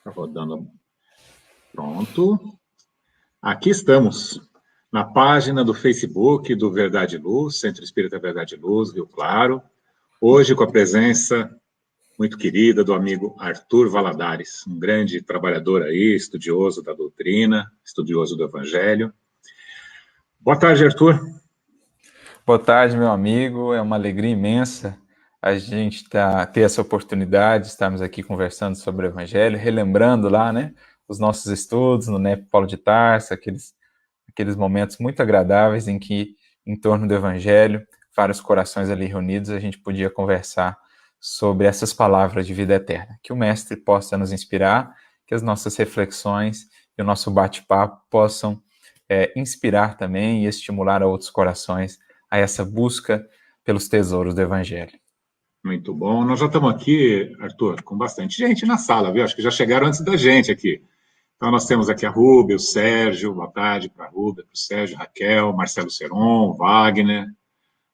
Tá rodando. Pronto. Aqui estamos, na página do Facebook do Verdade e Luz, Centro Espírita Verdade e Luz, Rio Claro. Hoje com a presença muito querida do amigo Arthur Valadares, um grande trabalhador aí, estudioso da doutrina, estudioso do Evangelho. Boa tarde, Arthur. Boa tarde, meu amigo. É uma alegria imensa a gente ter essa oportunidade de estarmos aqui conversando sobre o Evangelho, relembrando lá, né, os nossos estudos no NEP Paulo de Tarso, aqueles momentos muito agradáveis em que, em torno do Evangelho, vários corações ali reunidos, a gente podia conversar sobre essas palavras de vida eterna. Que o Mestre possa nos inspirar, que as nossas reflexões e o nosso bate-papo possam inspirar também e estimular a outros corações a essa busca pelos tesouros do Evangelho. Muito bom. Nós já estamos aqui, Arthur, com bastante gente na sala, viu? Acho que já chegaram antes da gente aqui. Então, nós temos aqui a Rúbia, o Sérgio, boa tarde para a Rúbia, para o Sérgio, Raquel, Marcelo Seron, Wagner,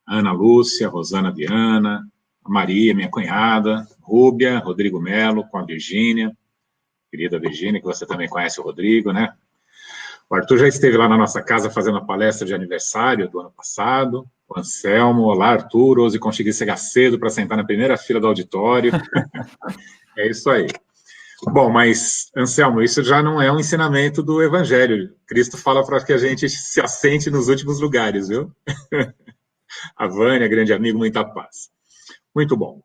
Ana Lúcia, Rosana Viana, a Maria, minha cunhada, Rúbia, Rodrigo Melo, com a Virgínia, querida Virgínia, que você também conhece o Rodrigo, né? O Arthur já esteve lá na nossa casa fazendo a palestra de aniversário do ano passado. O Anselmo, olá Arthur, hoje consegui chegar cedo para sentar na primeira fila do auditório. É isso aí. Bom, mas, Anselmo, isso já não é um ensinamento do Evangelho. Cristo fala para que a gente se assente nos últimos lugares, viu? A Vânia, grande amigo, muita paz. Muito bom.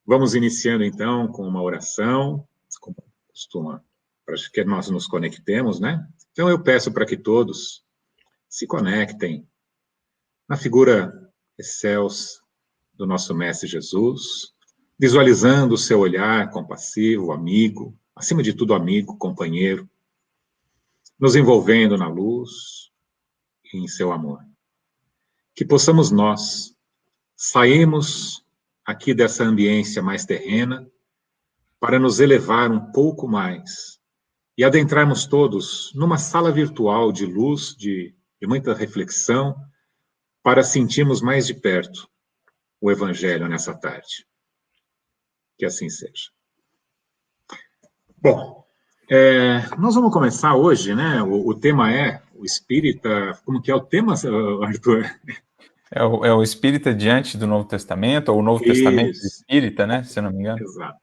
Vamos iniciando, então, com uma oração, como costuma, para que nós nos conectemos, né? Então, eu peço para que todos se conectem na figura excelsa do nosso Mestre Jesus, visualizando o seu olhar compassivo, amigo, acima de tudo amigo, companheiro, nos envolvendo na luz e em seu amor. Que possamos nós sairmos aqui dessa ambiência mais terrena para nos elevar um pouco mais e adentrarmos todos numa sala virtual de luz, de muita reflexão, para sentirmos mais de perto o Evangelho nessa tarde. Que assim seja. Bom, nós vamos começar hoje, né? O tema é o espírita. Como que é o tema, Arthur? É o espírita diante do Novo Testamento, ou o Novo Testamento espírita, né? Se eu não me engano. Exato.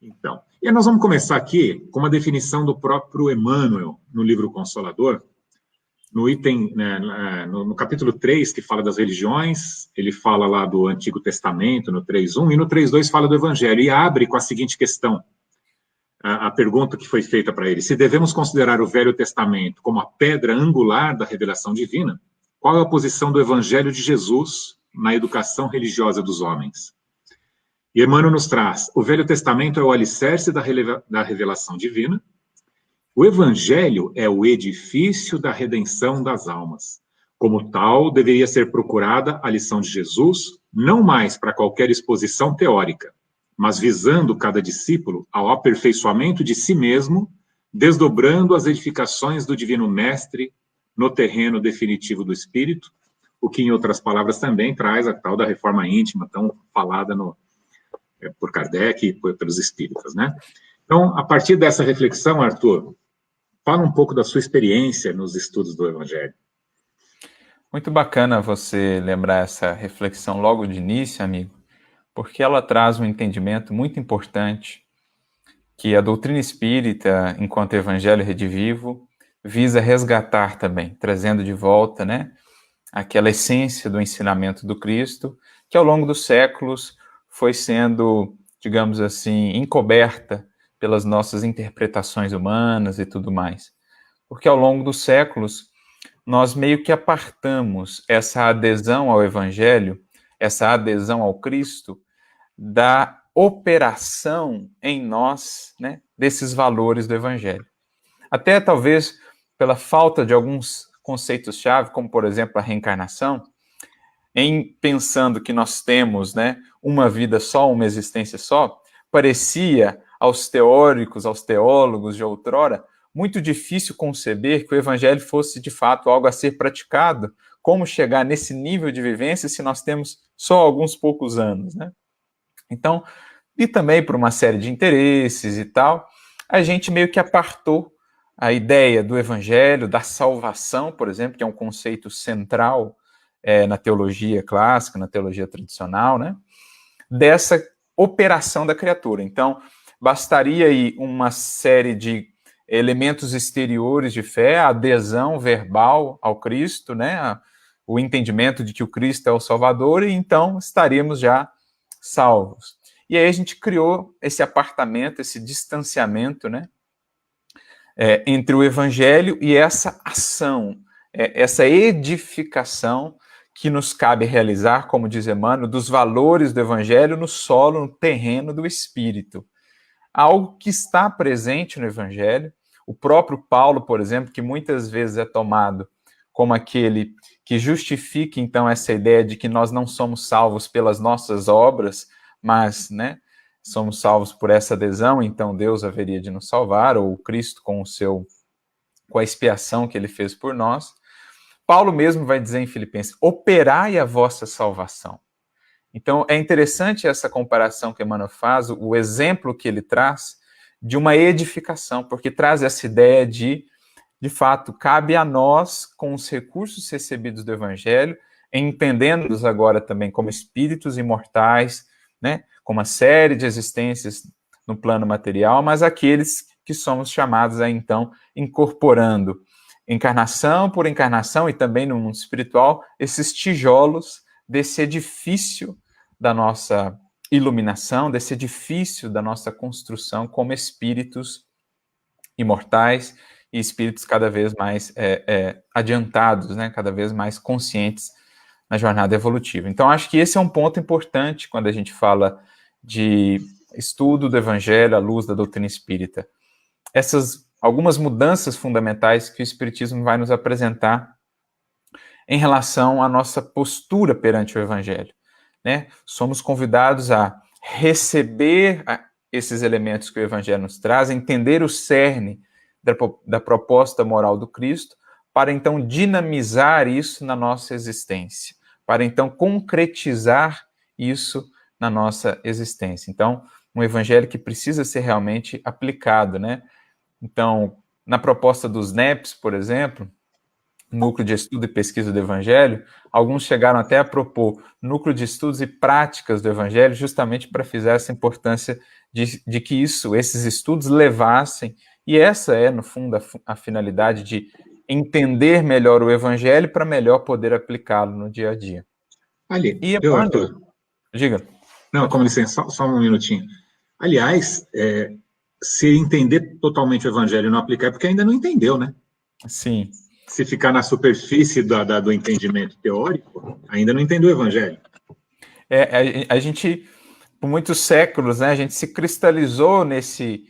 Então, e nós vamos começar aqui com uma definição do próprio Emmanuel, no livro Consolador, no item, né, no capítulo 3, que fala das religiões, ele fala lá do Antigo Testamento, no 3.1, e no 3.2 fala do Evangelho, e abre com a seguinte questão, a pergunta que foi feita para ele: se devemos considerar o Velho Testamento como a pedra angular da revelação divina, qual é a posição do Evangelho de Jesus na educação religiosa dos homens? E Emmanuel nos traz: o Velho Testamento é o alicerce da revelação divina, o Evangelho é o edifício da redenção das almas. Como tal, deveria ser procurada a lição de Jesus, não mais para qualquer exposição teórica, mas visando cada discípulo ao aperfeiçoamento de si mesmo, desdobrando as edificações do Divino Mestre no terreno definitivo do Espírito, o que, em outras palavras, também traz a tal da reforma íntima, tão falada por Kardec e pelos espíritas, né? Então, a partir dessa reflexão, Arthur, fala um pouco da sua experiência nos estudos do Evangelho. Muito bacana você lembrar essa reflexão logo de início, amigo, porque ela traz um entendimento muito importante que a doutrina espírita, enquanto evangelho redivivo, visa resgatar também, trazendo de volta, né, aquela essência do ensinamento do Cristo, que ao longo dos séculos foi sendo, digamos assim, encoberta pelas nossas interpretações humanas e tudo mais. Porque ao longo dos séculos, nós meio que apartamos essa adesão ao Evangelho, essa adesão ao Cristo, da operação em nós, né, desses valores do Evangelho. Até talvez pela falta de alguns conceitos-chave, como por exemplo a reencarnação, em pensando que nós temos, né, uma vida só, uma existência só, parecia aos teóricos, aos teólogos de outrora, muito difícil conceber que o Evangelho fosse de fato algo a ser praticado. Como chegar nesse nível de vivência se nós temos só alguns poucos anos, né? Então, e também por uma série de interesses e tal, a gente meio que apartou a ideia do evangelho, da salvação, por exemplo, que é um conceito central na teologia clássica, na teologia tradicional, né? Dessa operação da criatura. Então, bastaria aí uma série de elementos exteriores de fé, a adesão verbal ao Cristo, né? O entendimento de que o Cristo é o Salvador, e então estaríamos já salvos. E aí a gente criou esse apartamento, esse distanciamento, né? Entre o evangelho e essa ação, essa edificação que nos cabe realizar, como diz Emmanuel, dos valores do evangelho no solo, no terreno do espírito. Algo que está presente no evangelho. O próprio Paulo, por exemplo, que muitas vezes é tomado como aquele que justifica, então, essa ideia de que nós não somos salvos pelas nossas obras, mas, né, somos salvos por essa adesão, então Deus haveria de nos salvar, ou Cristo com a expiação que ele fez por nós. Paulo mesmo vai dizer em Filipenses, operai a vossa salvação. Então, é interessante essa comparação que Emmanuel faz, o exemplo que ele traz de uma edificação, porque traz essa ideia de fato, cabe a nós, com os recursos recebidos do Evangelho, entendendo-nos agora também como espíritos imortais, né, com uma série de existências no plano material, mas aqueles que somos chamados a, então, incorporando encarnação por encarnação e também no mundo espiritual, esses tijolos desse edifício da nossa iluminação, desse edifício da nossa construção como espíritos imortais e espíritos cada vez mais adiantados, né, cada vez mais conscientes na jornada evolutiva. Então, acho que esse é um ponto importante quando a gente fala de estudo do Evangelho à luz da doutrina espírita. Essas algumas mudanças fundamentais que o Espiritismo vai nos apresentar em relação à nossa postura perante o Evangelho, né? Somos convidados a receber esses elementos que o Evangelho nos traz, entender o cerne da proposta moral do Cristo, para então dinamizar isso na nossa existência, para então concretizar isso na nossa existência. Então, um Evangelho que precisa ser realmente aplicado, né? Então, na proposta dos NEPs, por exemplo, Núcleo de Estudo e Pesquisa do Evangelho, alguns chegaram até a propor núcleo de estudos e práticas do Evangelho, justamente para frisar essa importância de que esses estudos levassem, e essa é, no fundo, a finalidade de entender melhor o Evangelho para melhor poder aplicá-lo no dia a dia. Ali, E Arthur? Diga. Não, com licença, só um minutinho. Aliás, se entender totalmente o Evangelho e não aplicar, é porque ainda não entendeu, né? Sim. Se ficar na superfície do entendimento teórico, ainda não entendeu o Evangelho. A gente, por muitos séculos, né, a gente se cristalizou nesse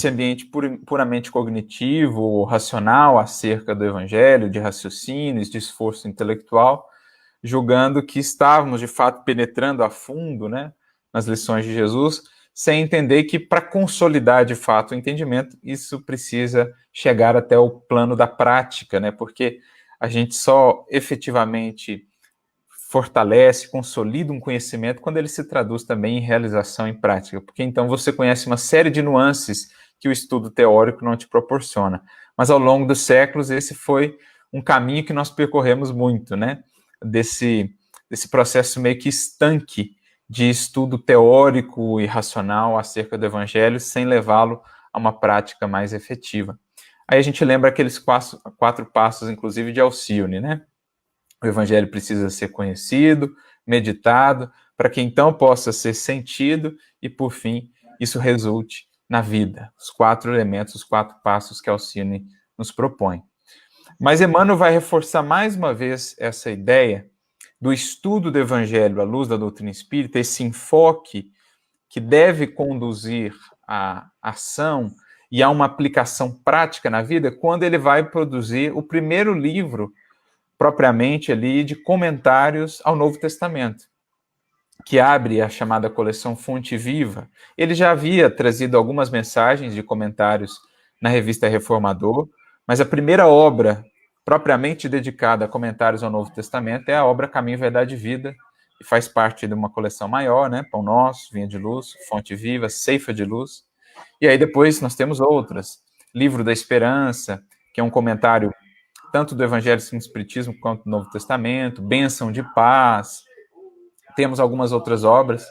ambiente puramente cognitivo, racional, acerca do Evangelho, de raciocínios, de esforço intelectual, julgando que estávamos, de fato, penetrando a fundo, né, nas lições de Jesus, sem entender que, para consolidar, de fato, o entendimento, isso precisa chegar até o plano da prática, né, porque a gente só efetivamente fortalece, consolida um conhecimento quando ele se traduz também em realização em prática, porque então você conhece uma série de nuances que o estudo teórico não te proporciona. Mas ao longo dos séculos, esse foi um caminho que nós percorremos muito, né? Desse processo meio que estanque de estudo teórico e racional acerca do Evangelho, sem levá-lo a uma prática mais efetiva. Aí a gente lembra aqueles quatro passos, inclusive, de Alcione, né? O Evangelho precisa ser conhecido, meditado, para que então possa ser sentido e, por fim, isso resulte na vida. Os 4 elementos, os 4 passos que Alcione nos propõe. Mas Emmanuel vai reforçar mais uma vez essa ideia do estudo do Evangelho à luz da doutrina espírita, esse enfoque que deve conduzir à ação e a uma aplicação prática na vida, quando ele vai produzir o primeiro livro propriamente ali de comentários ao Novo Testamento, que abre a chamada coleção Fonte Viva. Ele já havia trazido algumas mensagens de comentários na revista Reformador, mas a primeira obra propriamente dedicada a comentários ao Novo Testamento é a obra Caminho, Verdade e Vida, que faz parte de uma coleção maior, né? Pão Nosso, Vinha de Luz, Fonte Viva, Ceifa de Luz. E aí depois nós temos outras. Livro da Esperança, que é um comentário tanto do Evangelho segundo o Espiritismo quanto do Novo Testamento, Bênção de Paz, temos algumas outras obras.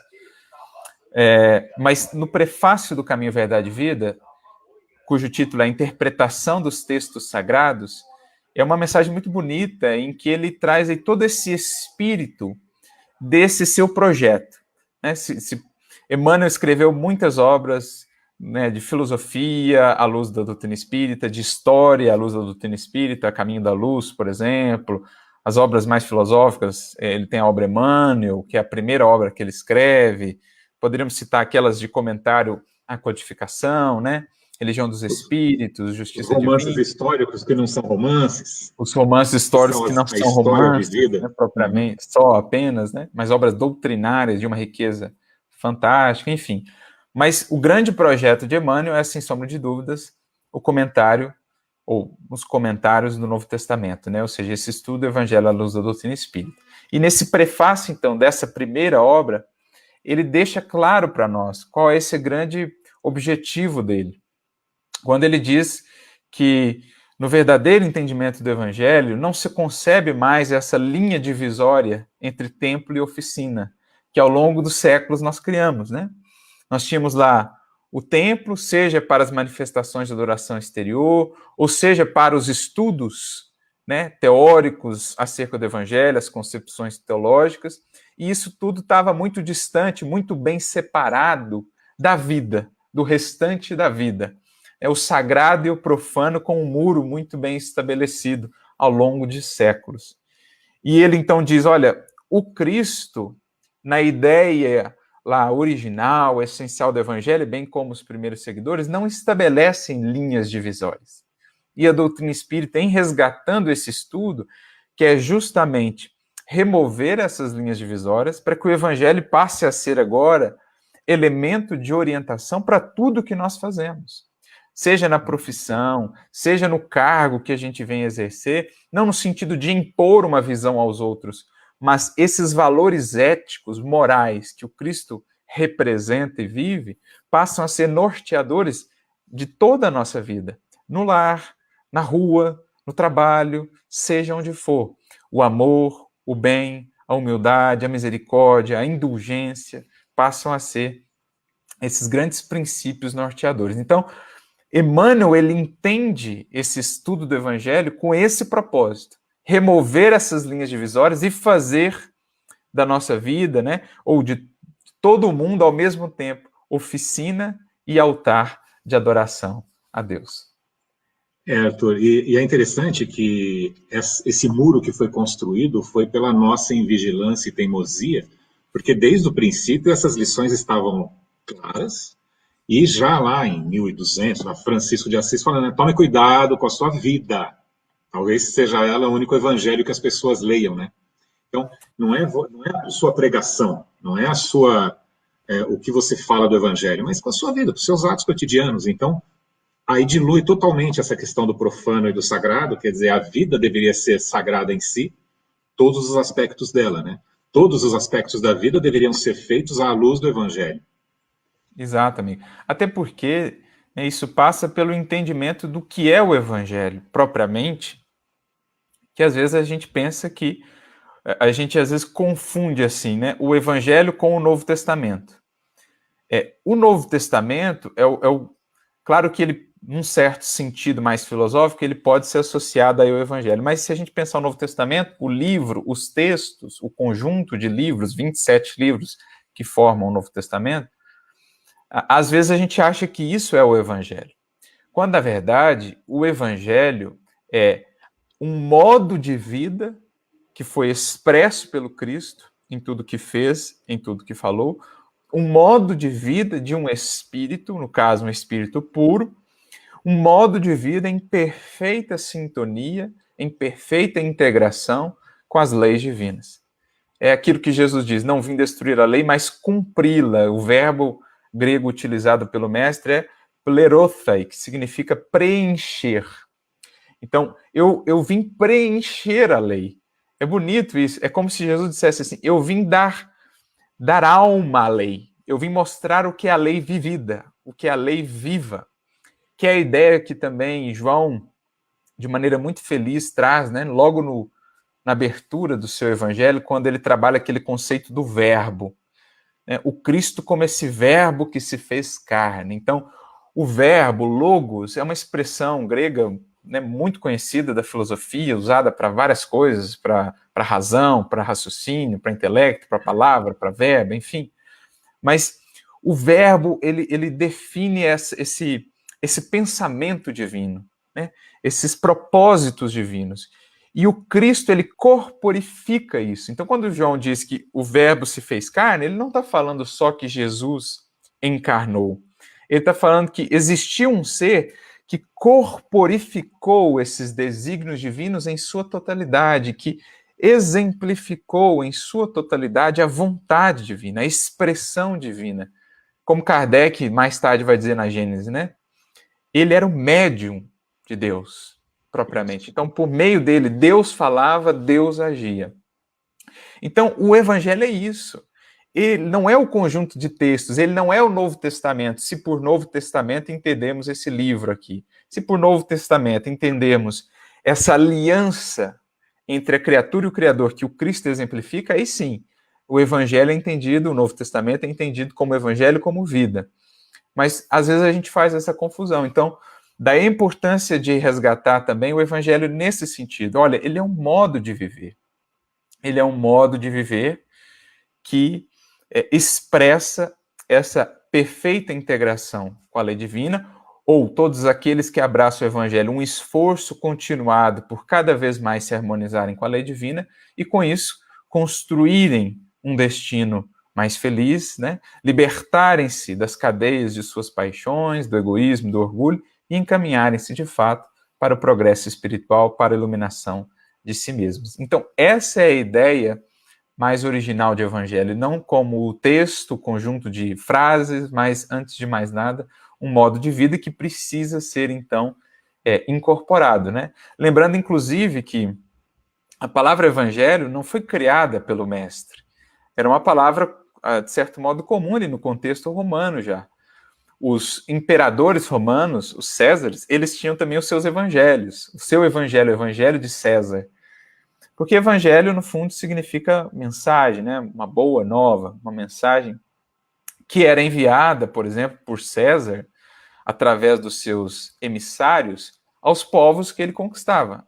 Mas no prefácio do Caminho, Verdade e Vida, cujo título é Interpretação dos Textos Sagrados, é uma mensagem muito bonita em que ele traz aí todo esse espírito desse seu projeto. Né? Emmanuel escreveu muitas obras, né, de filosofia à luz da doutrina espírita, de história à luz da doutrina espírita, Caminho da Luz, por exemplo. As obras mais filosóficas, ele tem a obra Emmanuel, que é a primeira obra que ele escreve. Poderíamos citar aquelas de comentário à codificação, né? Religião dos Espíritos, Justiça Divina. Os romances históricos que não são romances. Os romances históricos que não são romances, né, propriamente, só apenas, né? Mas obras doutrinárias de uma riqueza fantástica, enfim. Mas o grande projeto de Emmanuel é, sem sombra de dúvidas, o comentário, ou os comentários do Novo Testamento, né? Ou seja, esse estudo do Evangelho à luz da doutrina espírita. E nesse prefácio, então, dessa primeira obra, ele deixa claro para nós qual é esse grande objetivo dele. Quando ele diz que, no verdadeiro entendimento do Evangelho, não se concebe mais essa linha divisória entre templo e oficina, que ao longo dos séculos nós criamos, né? Nós tínhamos lá o templo, seja para as manifestações de adoração exterior, ou seja para os estudos, né, teóricos acerca do Evangelho, as concepções teológicas, e isso tudo estava muito distante, muito bem separado da vida, do restante da vida. É o sagrado e o profano com um muro muito bem estabelecido ao longo de séculos. E ele então diz, olha, o Cristo, na ideia lá original, essencial do Evangelho, bem como os primeiros seguidores, não estabelecem linhas divisórias. E a doutrina espírita, em resgatando esse estudo, quer justamente remover essas linhas divisórias para que o Evangelho passe a ser agora elemento de orientação para tudo que nós fazemos. Seja na profissão, seja no cargo que a gente vem exercer, não no sentido de impor uma visão aos outros, mas esses valores éticos, morais, que o Cristo representa e vive, passam a ser norteadores de toda a nossa vida. No lar, na rua, no trabalho, seja onde for. O amor, o bem, a humildade, a misericórdia, a indulgência, passam a ser esses grandes princípios norteadores. Então, Emmanuel, ele entende esse estudo do Evangelho com esse propósito, remover essas linhas divisórias e fazer da nossa vida, né, ou de todo mundo ao mesmo tempo, oficina e altar de adoração a Deus. Arthur, e é interessante que esse muro que foi construído foi pela nossa invigilância e teimosia, porque desde o princípio essas lições estavam claras, e já lá em 1200, na Francisco de Assis falando, tome cuidado com a sua vida, talvez seja ela o único evangelho que as pessoas leiam, né? Então, não é a sua pregação, não é o que você fala do evangelho, mas com a sua vida, com os seus atos cotidianos. Então, aí dilui totalmente essa questão do profano e do sagrado, quer dizer, a vida deveria ser sagrada em si, todos os aspectos dela, né? Todos os aspectos da vida deveriam ser feitos à luz do evangelho. Exato, amigo. Até porque, né, isso passa pelo entendimento do que é o evangelho, propriamente, que às vezes a gente pensa que a gente às vezes confunde assim, né, o Evangelho com o Novo Testamento. O Novo Testamento claro que ele, num certo sentido mais filosófico, ele pode ser associado aí ao Evangelho. Mas se a gente pensar no Novo Testamento, o livro, os textos, o conjunto de livros, 27 livros que formam o Novo Testamento, às vezes a gente acha que isso é o Evangelho. Quando, na verdade, o Evangelho é um modo de vida que foi expresso pelo Cristo em tudo que fez, em tudo que falou, um modo de vida de um espírito, no caso, um espírito puro, um modo de vida em perfeita sintonia, em perfeita integração com as leis divinas. É aquilo que Jesus diz, não vim destruir a lei, mas cumpri-la. O verbo grego utilizado pelo mestre é plerothai, que significa preencher. Então, eu vim preencher a lei. É bonito isso. É como se Jesus dissesse assim, eu vim dar alma à lei. Eu vim mostrar o que é a lei vivida, o que é a lei viva, que é a ideia que também João, de maneira muito feliz, traz, né, logo na abertura do seu evangelho, quando ele trabalha aquele conceito do verbo, né, o Cristo como esse verbo que se fez carne. Então, o verbo, logos, é uma expressão grega, né, muito conhecida da filosofia, usada para várias coisas, para razão, para raciocínio, para intelecto, para palavra, para verbo, enfim. Mas o verbo, ele define esse pensamento divino, né? Esses propósitos divinos. E o Cristo, ele corporifica isso. Então, quando João diz que o verbo se fez carne, ele não está falando só que Jesus encarnou. Ele está falando que existia um ser que corporificou esses desígnios divinos em sua totalidade, que exemplificou em sua totalidade a vontade divina, a expressão divina. Como Kardec mais tarde vai dizer na Gênesis, né? Ele era o médium de Deus, propriamente. Então, por meio dele, Deus falava, Deus agia. Então, o Evangelho é isso. Ele não é o conjunto de textos, ele não é o Novo Testamento. Se por Novo Testamento entendemos esse livro aqui, se por Novo Testamento entendemos essa aliança entre a criatura e o Criador que o Cristo exemplifica, aí sim, o Evangelho é entendido, o Novo Testamento é entendido como Evangelho, como vida. Mas, às vezes, a gente faz essa confusão. Então, daí a importância de resgatar também o Evangelho nesse sentido. Olha, ele é um modo de viver. Ele é um modo de viver que expressa essa perfeita integração com a lei divina, ou todos aqueles que abraçam o Evangelho, um esforço continuado por cada vez mais se harmonizarem com a lei divina e, com isso, construírem um destino mais feliz, né? Libertarem-se das cadeias de suas paixões, do egoísmo, do orgulho e encaminharem-se, de fato, para o progresso espiritual, para a iluminação de si mesmos. Então, essa é a ideia mais original de Evangelho, não como o texto, o conjunto de frases, mas, antes de mais nada, um modo de vida que precisa ser, então, incorporado, né? Lembrando, inclusive, que a palavra Evangelho não foi criada pelo Mestre. Era uma palavra, de certo modo, comum ali no contexto romano já. Os imperadores romanos, os Césares, eles tinham também os seus evangelhos. O seu evangelho, o evangelho de César. Porque evangelho, no fundo, significa mensagem, né? Uma boa nova, uma mensagem que era enviada, por exemplo, por César, através dos seus emissários, aos povos que ele conquistava.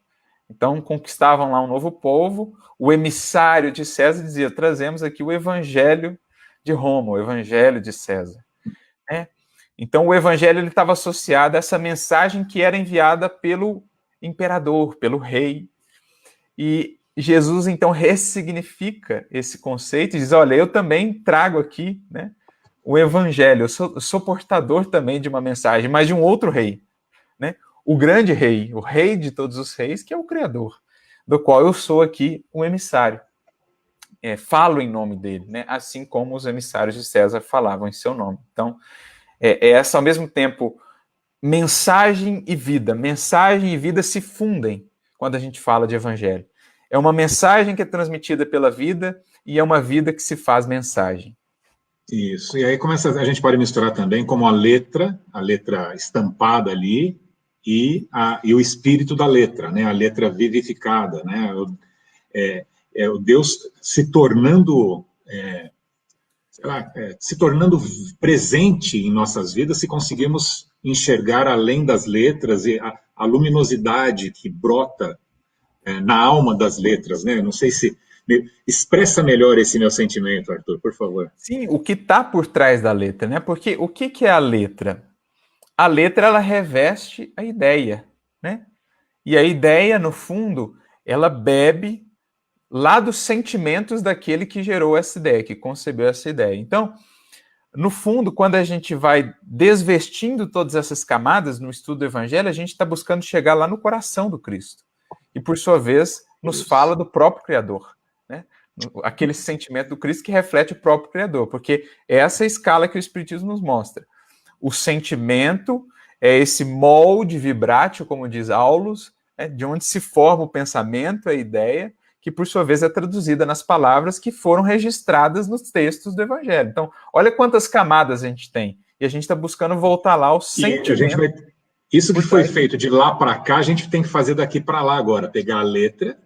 Então, conquistavam lá um novo povo, o emissário de César dizia, trazemos aqui o evangelho de Roma, o evangelho de César. Né? Então, o evangelho estava associado a essa mensagem que era enviada pelo imperador, pelo rei. E Jesus, então, ressignifica esse conceito e diz, olha, eu também trago aqui, né, o evangelho, eu sou portador também de uma mensagem, mas de um outro rei, né? O grande rei, o rei de todos os reis, que é o Criador, do qual eu sou aqui um emissário. Falo em nome dele, né? Assim como os emissários de César falavam em seu nome. Então, essa, ao mesmo tempo, mensagem e vida se fundem quando a gente fala de evangelho. É uma mensagem que é transmitida pela vida e é uma vida que se faz mensagem. Isso, e aí a gente pode misturar também como a letra estampada ali, e o espírito da letra, né? A letra vivificada, né? O Deus se tornando, se tornando presente em nossas vidas, se conseguimos enxergar além das letras e a luminosidade que brota na alma das letras, né? Não sei se expressa melhor esse meu sentimento, Arthur, por favor. Sim, o que está por trás da letra, né? Porque o que é a letra? A letra, ela reveste a ideia, né? E a ideia, no fundo, ela bebe lá dos sentimentos daquele que gerou essa ideia, que concebeu essa ideia. Então, no fundo, quando a gente vai desvestindo todas essas camadas no estudo do Evangelho, a gente está buscando chegar lá no coração do Cristo. E, por sua vez, nos fala do próprio Criador, né? Aquele sentimento do Cristo que reflete o próprio Criador, porque é essa escala que o Espiritismo nos mostra. O sentimento é esse molde vibrátil, como diz Aulus, de onde se forma o pensamento, a ideia, que por sua vez é traduzida nas palavras que foram registradas nos textos do Evangelho. Então, olha quantas camadas a gente tem. e a gente está buscando voltar lá ao E a gente vai... Isso que foi feito de lá para cá, a gente tem que fazer daqui para lá agora, pegar a letra,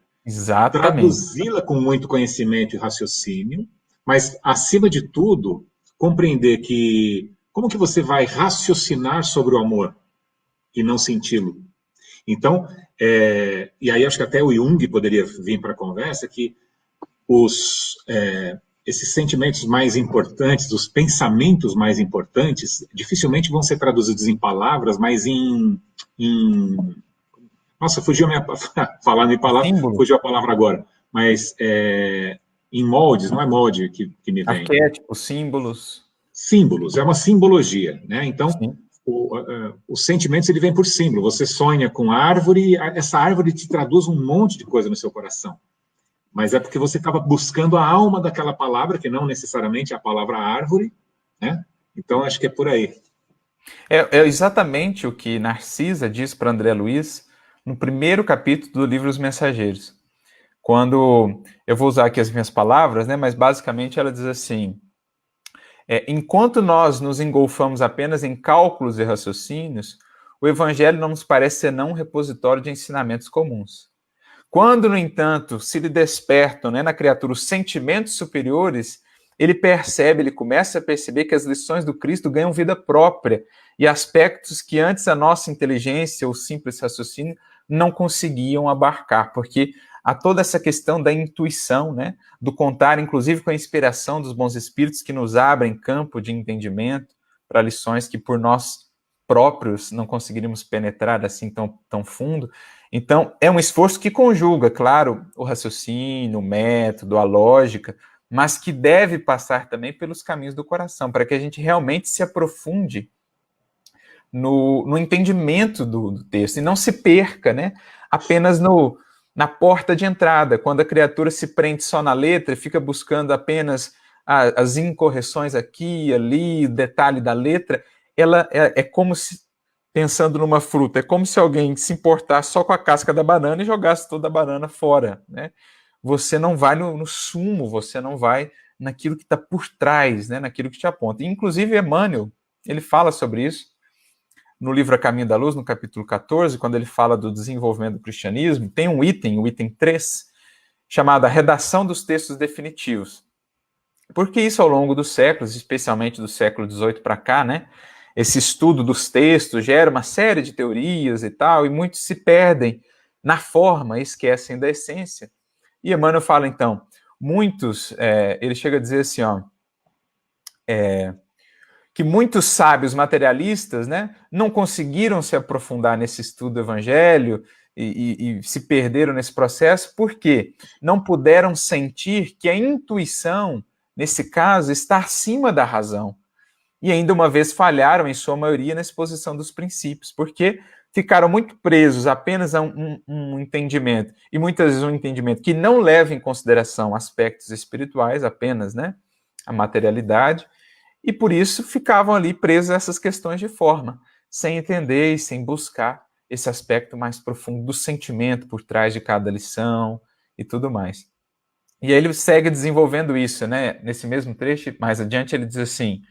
traduzi-la com muito conhecimento e raciocínio, mas, acima de tudo, compreender que como que você vai raciocinar sobre o amor e não senti-lo? Então, e aí acho que até o Jung poderia vir para a conversa, que esses sentimentos mais importantes, os pensamentos mais importantes, dificilmente vão ser traduzidos em palavras, mas nossa, fugiu a minha... Falando em palavras, fugiu a palavra agora. Mas em moldes, não é molde que me vem. Arquétipos, símbolos. Símbolos, é uma simbologia, né? Então, os sentimentos, ele vem por símbolo. Você sonha com árvore, e essa árvore te traduz um monte de coisa no seu coração. Mas é porque você estava buscando a alma daquela palavra, que não necessariamente é a palavra árvore, né? Então, acho que é por aí. É exatamente o que Narcisa diz para André Luiz no primeiro capítulo do livro Os Mensageiros. Quando, eu vou usar aqui as minhas palavras, né? Mas basicamente ela diz assim: enquanto nós nos engolfamos apenas em cálculos e raciocínios, o Evangelho não nos parece senão um repositório de ensinamentos comuns. Quando, no entanto, se lhe despertam, né, na criatura os sentimentos superiores, ele começa a perceber que as lições do Cristo ganham vida própria e aspectos que antes a nossa inteligência ou simples raciocínio não conseguiam abarcar, porque há toda essa questão da intuição, né, do contar, inclusive, com a inspiração dos bons espíritos que nos abrem campo de entendimento para lições que por nós próprios não conseguiríamos penetrar assim tão fundo. Então, é um esforço que conjuga, claro, o raciocínio, o método, a lógica, mas que deve passar também pelos caminhos do coração, para que a gente realmente se aprofunde no entendimento do texto, e não se perca, né, apenas na porta de entrada, quando a criatura se prende só na letra e fica buscando apenas as incorreções aqui e ali, o detalhe da letra, ela é como se, pensando numa fruta, é como se alguém se importasse só com a casca da banana e jogasse toda a banana fora, né? Você não vai no sumo, você não vai naquilo que está por trás, né? Naquilo que te aponta. E, inclusive, Emmanuel, ele fala sobre isso no livro A Caminho da Luz, no capítulo 14, quando ele fala do desenvolvimento do cristianismo, tem um item, o item 3, chamado A Redação dos Textos Definitivos. Porque isso, ao longo dos séculos, especialmente do século XVIII para cá, né? Esse estudo dos textos gera uma série de teorias e tal, e muitos se perdem na forma e esquecem da essência. E Emmanuel fala, então, muitos, ele chega a dizer assim, que muitos sábios materialistas, né, não conseguiram se aprofundar nesse estudo do Evangelho e se perderam nesse processo porque não puderam sentir que a intuição, nesse caso, está acima da razão. E ainda uma vez falharam, em sua maioria, na exposição dos princípios, porque ficaram muito presos apenas a um entendimento, e muitas vezes um entendimento que não leva em consideração aspectos espirituais, apenas, né, a materialidade, e por isso ficavam ali presos a essas questões de forma, sem entender e sem buscar esse aspecto mais profundo do sentimento por trás de cada lição e tudo mais. E aí ele segue desenvolvendo isso, né, nesse mesmo trecho, mais adiante ele diz assim: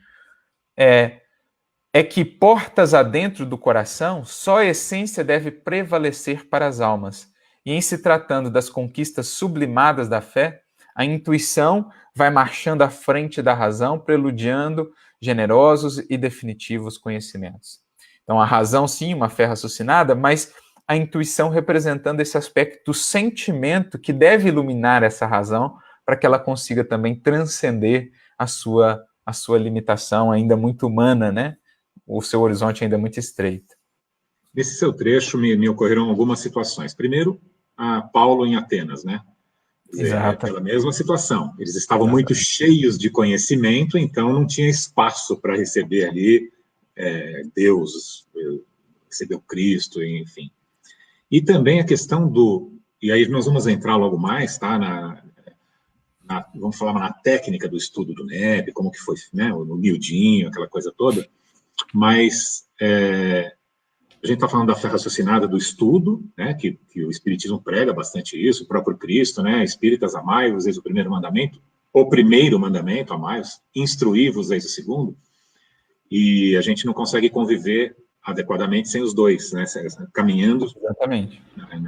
é que portas adentro do coração, só a essência deve prevalecer para as almas. E em se tratando das conquistas sublimadas da fé, a intuição vai marchando à frente da razão, preludiando generosos e definitivos conhecimentos. Então, a razão, sim, uma fé raciocinada, mas a intuição representando esse aspecto do sentimento que deve iluminar essa razão para que ela consiga também transcender a sua limitação ainda muito humana, né? O seu horizonte ainda muito estreito. Nesse seu trecho me ocorreram algumas situações. Primeiro, a Paulo em Atenas, né? Exato. Aquela mesma situação. Eles estavam muito cheios de conhecimento, então não tinha espaço para receber ali Deus, receber o Cristo, enfim. E também a questão e aí nós vamos entrar logo mais, tá? Vamos falar na técnica do estudo do NEB, como que foi, né? No miudinho, aquela coisa toda. Mas a gente está falando da fé raciocinada do estudo, né, que o Espiritismo prega bastante isso, o próprio Cristo, né, Espíritas, amai-vos, eis o primeiro mandamento, amai-vos, instruí-vos, eis o segundo. e a gente não consegue conviver adequadamente sem os dois, né? Caminhando Exatamente.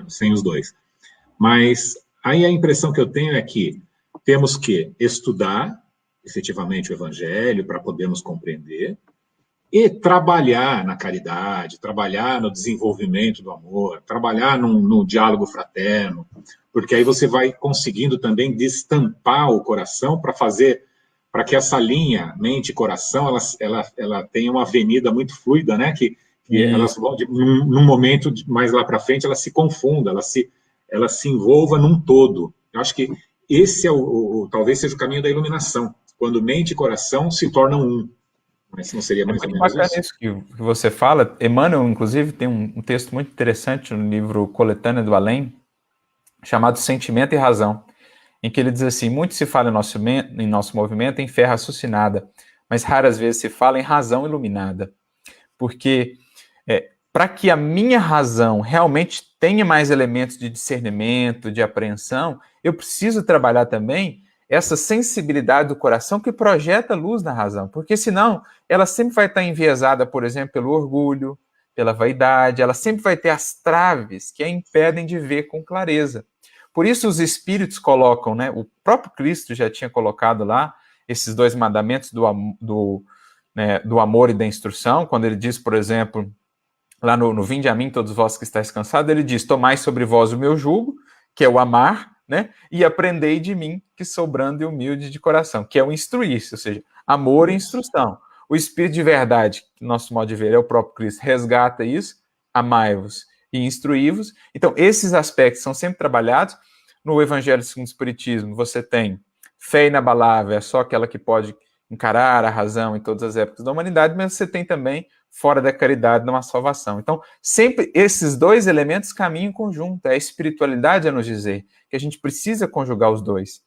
sem os dois. Mas aí a impressão que eu tenho é que temos que estudar efetivamente o Evangelho para podermos compreender e trabalhar na caridade, trabalhar no desenvolvimento do amor, trabalhar no diálogo fraterno, porque aí você vai conseguindo também destampar o coração para que essa linha mente e coração ela tenha uma avenida muito fluida, né? Que elas vão num momento mais lá para frente ela se confunda, ela se envolva num todo. Eu acho que esse é talvez seja o caminho da iluminação, quando mente e coração se tornam um. Mas não seria mais ou menos bacana isso que você fala. Emmanuel, inclusive, tem um texto muito interessante no livro Coletânea do Além, chamado Sentimento e Razão, em que ele diz assim: muito se fala em nosso movimento em fé raciocinada, mas raras vezes se fala em razão iluminada. Porque para que a minha razão realmente tenha mais elementos de discernimento, de apreensão, eu preciso trabalhar também essa sensibilidade do coração que projeta luz na razão, porque senão ela sempre vai estar enviesada, por exemplo, pelo orgulho, pela vaidade, ela sempre vai ter as traves que a impedem de ver com clareza. Por isso os espíritos colocam, né, o próprio Cristo já tinha colocado lá esses dois mandamentos do amor e da instrução, quando ele diz, por exemplo, lá no Vinde a mim, todos vós que estáis cansados, ele diz: tomai sobre vós o meu jugo, que é o amar, né? E aprendei de mim, que sou brando e humilde de coração, que é o instruir-se, ou seja, amor e instrução. O Espírito de verdade, nosso modo de ver, é o próprio Cristo, resgata isso: amai-vos e instruí-vos. Então, esses aspectos são sempre trabalhados. No Evangelho segundo o Espiritismo, você tem fé inabalável, é só aquela que pode encarar a razão em todas as épocas da humanidade, mas você tem também fora da caridade, numa salvação. Então, sempre esses dois elementos caminham em conjunto. A espiritualidade a nos dizer que a gente precisa conjugar os dois.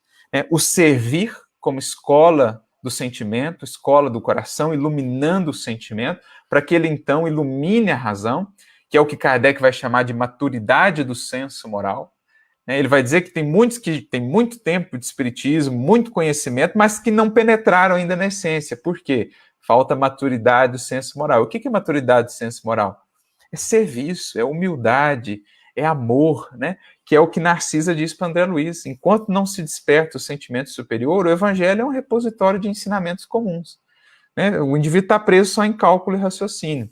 O servir como escola do sentimento, escola do coração, iluminando o sentimento, para que ele então ilumine a razão, que é o que Kardec vai chamar de maturidade do senso moral. Ele vai dizer que tem muitos que têm muito tempo de espiritismo, muito conhecimento, mas que não penetraram ainda na essência. Por quê? Falta maturidade do senso moral. O que é maturidade do senso moral? É serviço, é humildade, é amor, né? Que é o que Narcisa diz para André Luiz. Enquanto não se desperta o sentimento superior, o evangelho é um repositório de ensinamentos comuns. Né? O indivíduo está preso só em cálculo e raciocínio.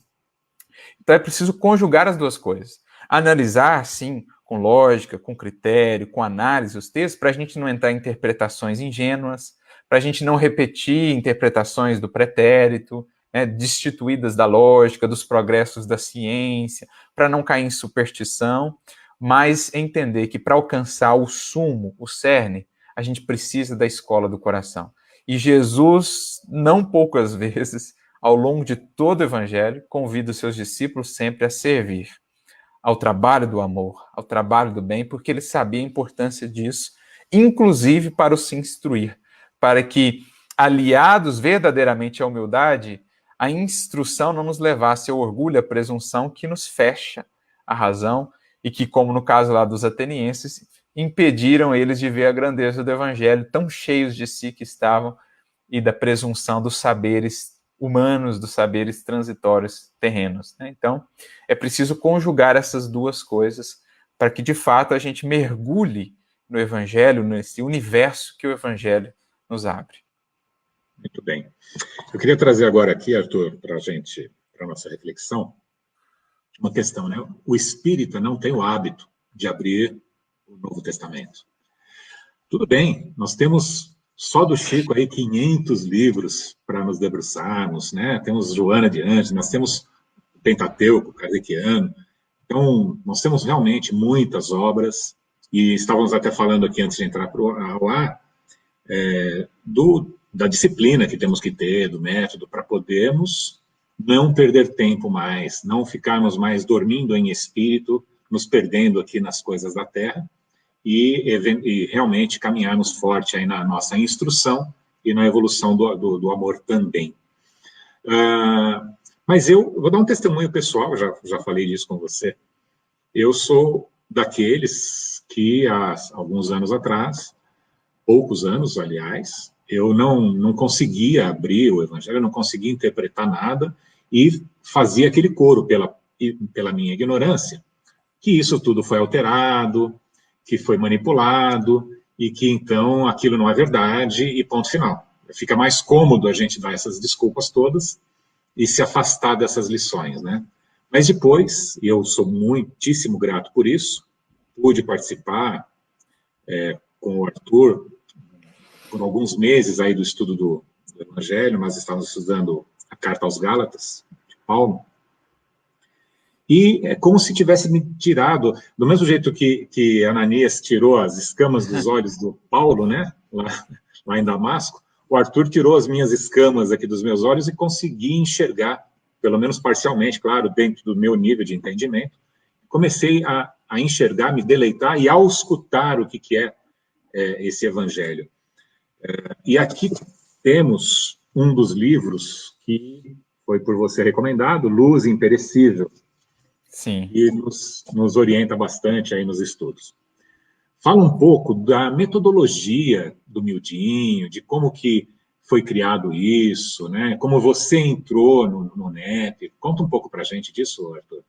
Então é preciso conjugar as duas coisas. Analisar, sim, com lógica, com critério, com análise os textos, para a gente não entrar em interpretações ingênuas, para a gente não repetir interpretações do pretérito, né, destituídas da lógica, dos progressos da ciência, para não cair em superstição, mas entender que para alcançar o sumo, o cerne, a gente precisa da escola do coração. E Jesus, não poucas vezes, ao longo de todo o evangelho, convida os seus discípulos sempre a servir ao trabalho do amor, ao trabalho do bem, porque ele sabia a importância disso, inclusive para o se instruir, para que, aliados verdadeiramente à humildade, a instrução não nos levasse ao orgulho, à presunção que nos fecha a razão e que, como no caso lá dos atenienses, impediram eles de ver a grandeza do evangelho, tão cheios de si que estavam, e da presunção dos saberes humanos, dos saberes transitórios terrenos. Né? Então, é preciso conjugar essas duas coisas para que, de fato, a gente mergulhe no Evangelho, nesse universo que o Evangelho nos abre. Muito bem. Eu queria trazer agora aqui, Arthur, para a nossa reflexão, uma questão, né? O espírita não tem o hábito de abrir o Novo Testamento. Tudo bem, nós temos só do Chico aí 500 livros para nos debruçarmos, né? Temos Joana de Anjos, nós temos o Pentateuco kardeciano. Então, nós temos realmente muitas obras, e estávamos até falando aqui antes de entrar ao ar, da disciplina que temos que ter, do método, para podermos não perder tempo mais, não ficarmos mais dormindo em espírito, nos perdendo aqui nas coisas da terra, e realmente caminharmos forte aí na nossa instrução e na evolução do amor também. Mas eu vou dar um testemunho pessoal, já falei disso com você. Eu sou daqueles que, há alguns anos atrás, poucos anos, aliás, eu não conseguia abrir o Evangelho, eu não conseguia interpretar nada e fazia aquele coro pela minha ignorância, que isso tudo foi alterado, que foi manipulado e que então aquilo não é verdade e ponto final. Fica mais cômodo a gente dar essas desculpas todas e se afastar dessas lições, né? Mas depois, e eu sou muitíssimo grato por isso, pude participar com o Arthur por alguns meses aí do estudo do Evangelho. Nós estávamos estudando a Carta aos Gálatas, de Paulo, e é como se tivesse me tirado, do mesmo jeito que Ananias tirou as escamas dos olhos do Paulo, né, lá em Damasco, o Arthur tirou as minhas escamas aqui dos meus olhos e consegui enxergar, pelo menos parcialmente, claro, dentro do meu nível de entendimento. Comecei a enxergar, me deleitar e auscultar o que é esse Evangelho. E aqui temos um dos livros que foi por você recomendado, Luz Imperecível. Sim. E nos orienta bastante aí nos estudos. Fala um pouco da metodologia do Mildinho, de como que foi criado isso, né? Como você entrou no NEP. Conta um pouco para a gente disso, Arthur.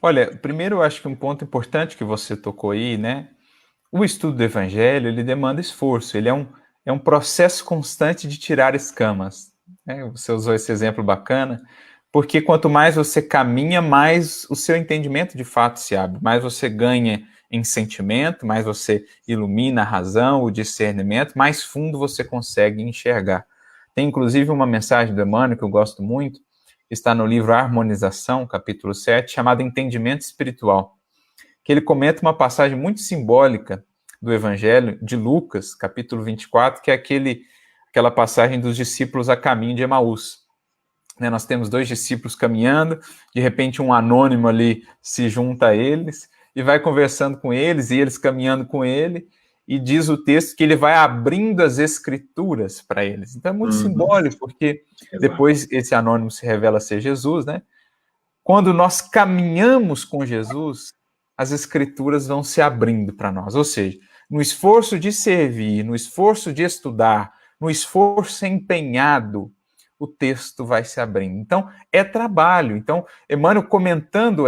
Olha, primeiro eu acho que um ponto importante que você tocou aí, né? O estudo do Evangelho, ele demanda esforço, ele é um processo constante de tirar escamas. Né? Você usou esse exemplo bacana, porque quanto mais você caminha, mais o seu entendimento de fato se abre, mais você ganha em sentimento, mais você ilumina a razão, o discernimento, mais fundo você consegue enxergar. Tem inclusive uma mensagem do Emmanuel que eu gosto muito, que está no livro Harmonização, capítulo 7, chamado Entendimento Espiritual, que ele comenta uma passagem muito simbólica do Evangelho de Lucas, capítulo 24, que é aquela passagem dos discípulos a caminho de Emaús. Né, nós temos 2 discípulos caminhando, de repente um anônimo ali se junta a eles e vai conversando com eles, e eles caminhando com ele, e diz o texto que ele vai abrindo as escrituras para eles. Então é muito simbólico, porque depois esse anônimo se revela ser Jesus, né? Quando nós caminhamos com Jesus, as escrituras vão se abrindo para nós, ou seja, no esforço de servir, no esforço de estudar, no esforço empenhado, o texto vai se abrindo. Então, é trabalho. Então, Emmanuel comentando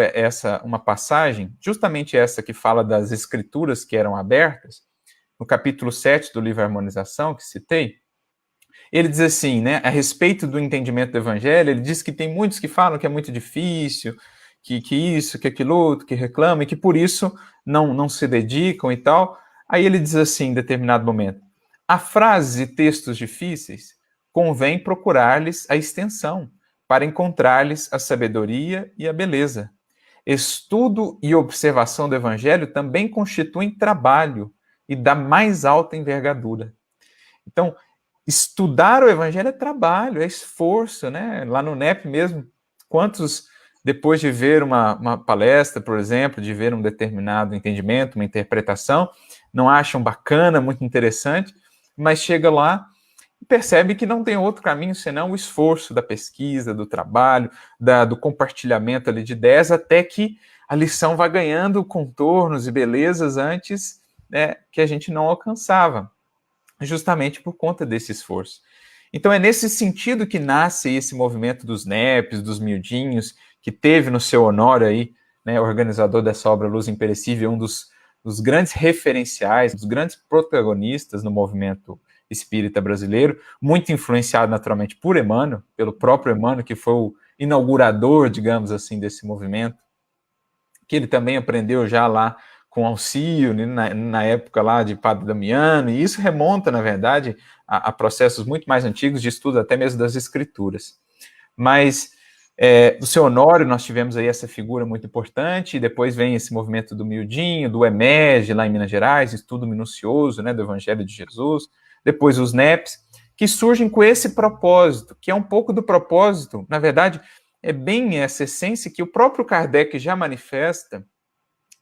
uma passagem, justamente essa que fala das escrituras que eram abertas, no capítulo 7 do livro Harmonização, que citei, ele diz assim, né, a respeito do entendimento do Evangelho, ele diz que tem muitos que falam que é muito difícil, que isso, que aquilo outro, que reclamam, e que por isso não se dedicam e tal. Aí ele diz assim, em determinado momento, a frases e textos difíceis convém procurar-lhes a extensão, para encontrar-lhes a sabedoria e a beleza. Estudo e observação do Evangelho também constituem trabalho e da mais alta envergadura. Então, estudar o Evangelho é trabalho, é esforço, né? Lá no NEP mesmo, quantos, depois de ver uma palestra, por exemplo, de ver um determinado entendimento, uma interpretação, não acham bacana, muito interessante, mas chega lá e percebe que não tem outro caminho senão o esforço da pesquisa, do trabalho, do compartilhamento ali de ideias, até que a lição vai ganhando contornos e belezas antes, né, que a gente não alcançava, justamente por conta desse esforço. Então é nesse sentido que nasce esse movimento dos NEPs, dos miudinhos, que teve no seu Honório aí, né, organizador dessa obra Luz Imperecível, um dos grandes referenciais, dos grandes protagonistas no movimento espírita brasileiro, muito influenciado naturalmente por Emmanuel, pelo próprio Emmanuel, que foi o inaugurador, digamos assim, desse movimento, que ele também aprendeu já lá com Alcíone, na época lá de Padre Damiano, e isso remonta, na verdade, a processos muito mais antigos de estudo até mesmo das escrituras. Mas do seu Honório nós tivemos aí essa figura muito importante, e depois vem esse movimento do Mildinho, do EMEG, lá em Minas Gerais, estudo minucioso, né, do Evangelho de Jesus, depois os NEPs, que surgem com esse propósito, que é um pouco do propósito, na verdade, é bem essa essência que o próprio Kardec já manifesta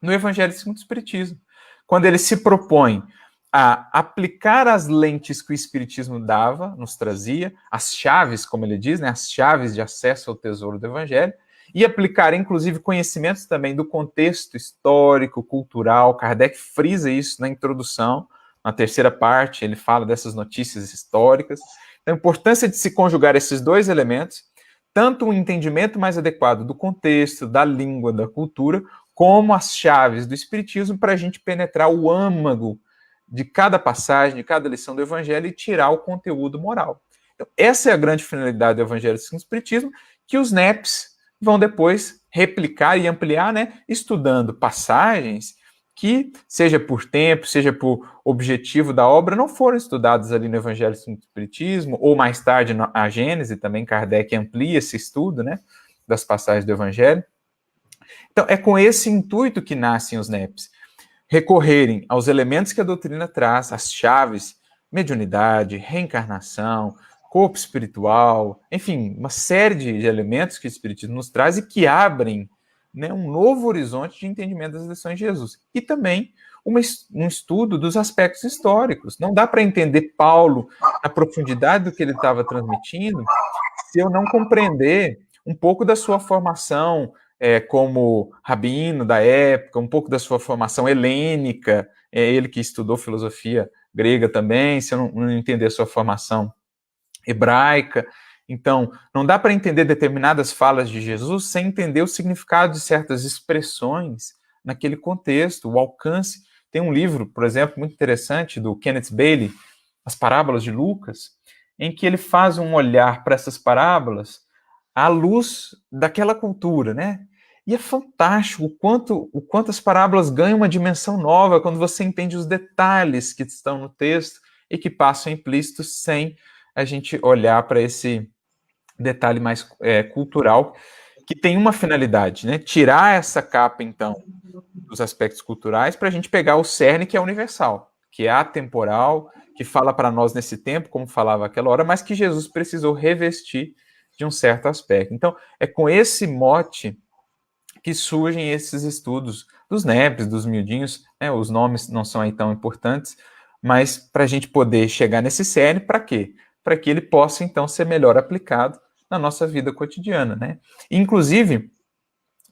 no Evangelho segundo o Espiritismo, quando ele se propõe a aplicar as lentes que o Espiritismo dava, nos trazia, as chaves, como ele diz, né, as chaves de acesso ao tesouro do Evangelho, e aplicar, inclusive, conhecimentos também do contexto histórico, cultural. Kardec frisa isso na introdução, na terceira parte, ele fala dessas notícias históricas. Então, a importância de se conjugar esses dois elementos, tanto um entendimento mais adequado do contexto, da língua, da cultura, como as chaves do Espiritismo para a gente penetrar o âmago de cada passagem, de cada lição do Evangelho e tirar o conteúdo moral. Então, essa é a grande finalidade do Evangelho segundo o Espiritismo, que os NEPs vão depois replicar e ampliar, né, estudando passagens que, seja por tempo, seja por objetivo da obra, não foram estudadas ali no Evangelho segundo o Espiritismo, ou mais tarde a Gênese, também Kardec amplia esse estudo, né, das passagens do Evangelho. Então, é com esse intuito que nascem os NEPs, recorrerem aos elementos que a doutrina traz, as chaves, mediunidade, reencarnação, corpo espiritual, enfim, uma série de elementos que o Espiritismo nos traz e que abrem, né, um novo horizonte de entendimento das lições de Jesus. E também um estudo dos aspectos históricos. Não dá para entender Paulo na profundidade do que ele estava transmitindo se eu não compreender um pouco da sua formação como rabino da época, um pouco da sua formação helênica, ele que estudou filosofia grega também, se eu não entender a sua formação hebraica. Então, não dá para entender determinadas falas de Jesus sem entender o significado de certas expressões naquele contexto, o alcance. Tem um livro, por exemplo, muito interessante, do Kenneth Bailey, As Parábolas de Lucas, em que ele faz um olhar para essas parábolas à luz daquela cultura, né? E é fantástico o quanto as parábolas ganham uma dimensão nova quando você entende os detalhes que estão no texto e que passam implícitos sem a gente olhar para esse detalhe mais cultural, que tem uma finalidade, né? Tirar essa capa, então, dos aspectos culturais para a gente pegar o cerne, que é universal, que é atemporal, que fala para nós nesse tempo, como falava aquela hora, mas que Jesus precisou revestir de um certo aspecto. Então, é com esse mote que surgem esses estudos dos NEPs, dos miudinhos, né? Os nomes não são aí tão importantes, mas para a gente poder chegar nesse cerne, para quê? Para que ele possa, então, ser melhor aplicado na nossa vida cotidiana, né? Inclusive,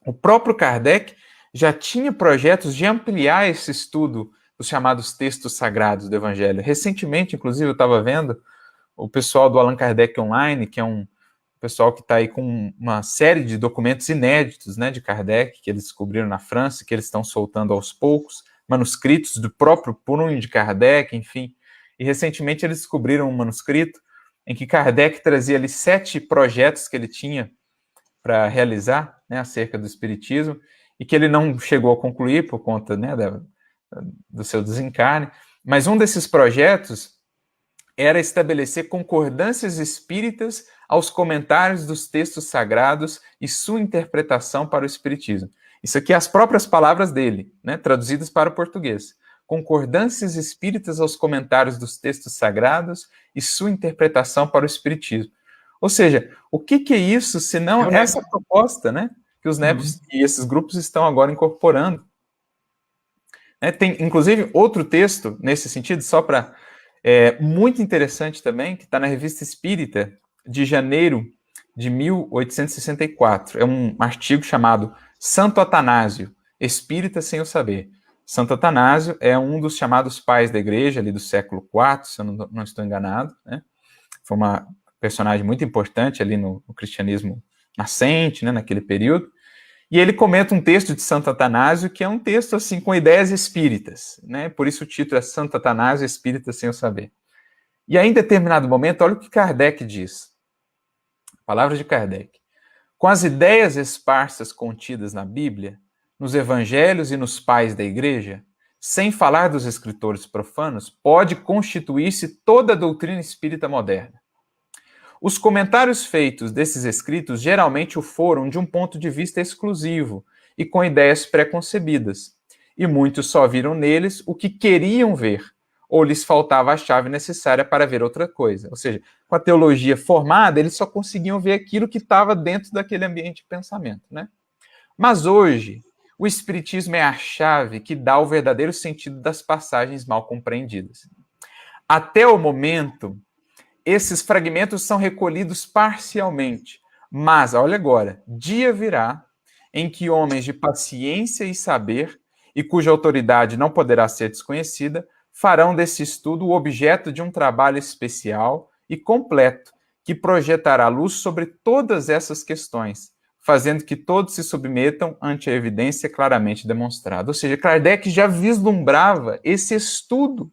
o próprio Kardec já tinha projetos de ampliar esse estudo dos chamados textos sagrados do Evangelho. Recentemente, inclusive, eu estava vendo o pessoal do Allan Kardec Online, que é um pessoal que está aí com uma série de documentos inéditos, né, de Kardec, que eles descobriram na França, que eles estão soltando aos poucos, manuscritos do próprio punho de Kardec, enfim. E recentemente eles descobriram um manuscrito em que Kardec trazia ali 7 projetos que ele tinha para realizar, né, acerca do Espiritismo, e que ele não chegou a concluir por conta, né, do seu desencarne. Mas um desses projetos era estabelecer concordâncias espíritas aos comentários dos textos sagrados e sua interpretação para o Espiritismo. Isso aqui é as próprias palavras dele, né, traduzidas para o português. Concordâncias espíritas aos comentários dos textos sagrados e sua interpretação para o Espiritismo. Ou seja, o que é isso, se não essa proposta, né, que os NEPs e esses grupos estão agora incorporando? Tem, inclusive, outro texto nesse sentido, só para... muito interessante também, que está na Revista Espírita, de janeiro de 1864. É um artigo chamado Santo Atanásio, Espírita sem o Saber. Santo Atanásio é um dos chamados pais da igreja, ali do século IV, se eu não estou enganado, né? Foi uma personagem muito importante ali no cristianismo nascente, né, naquele período. E ele comenta um texto de Santo Atanásio, que é um texto assim com ideias espíritas, né? Por isso o título é Santo Atanásio, Espírita sem o Saber. E aí, em determinado momento, olha o que Kardec diz. Palavras de Kardec. Com as ideias esparsas contidas na Bíblia, nos evangelhos e nos pais da igreja, sem falar dos escritores profanos, pode constituir-se toda a doutrina espírita moderna. Os comentários feitos desses escritos geralmente o foram de um ponto de vista exclusivo e com ideias preconcebidas, e muitos só viram neles o que queriam ver, ou lhes faltava a chave necessária para ver outra coisa. Ou seja, com a teologia formada, eles só conseguiam ver aquilo que estava dentro daquele ambiente de pensamento, né? Mas hoje, o Espiritismo é a chave que dá o verdadeiro sentido das passagens mal compreendidas. Até o momento, esses fragmentos são recolhidos parcialmente, mas, olha agora, dia virá em que homens de paciência e saber, e cuja autoridade não poderá ser desconhecida, farão desse estudo o objeto de um trabalho especial e completo, que projetará luz sobre todas essas questões, fazendo que todos se submetam ante a evidência claramente demonstrada. Ou seja, Kardec já vislumbrava esse estudo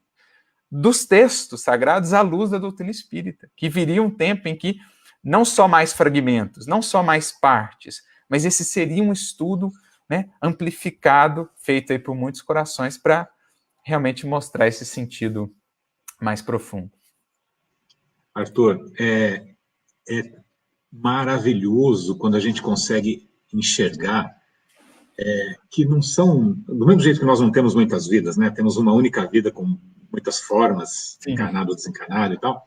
dos textos sagrados à luz da doutrina espírita, que viria um tempo em que não só mais fragmentos, não só mais partes, mas esse seria um estudo, né, amplificado, feito aí por muitos corações, para realmente mostrar esse sentido mais profundo. Arthur, é maravilhoso quando a gente consegue enxergar que não são, do mesmo jeito que nós não temos muitas vidas, né? Temos uma única vida com muitas formas, Sim. encarnado ou desencarnado e tal.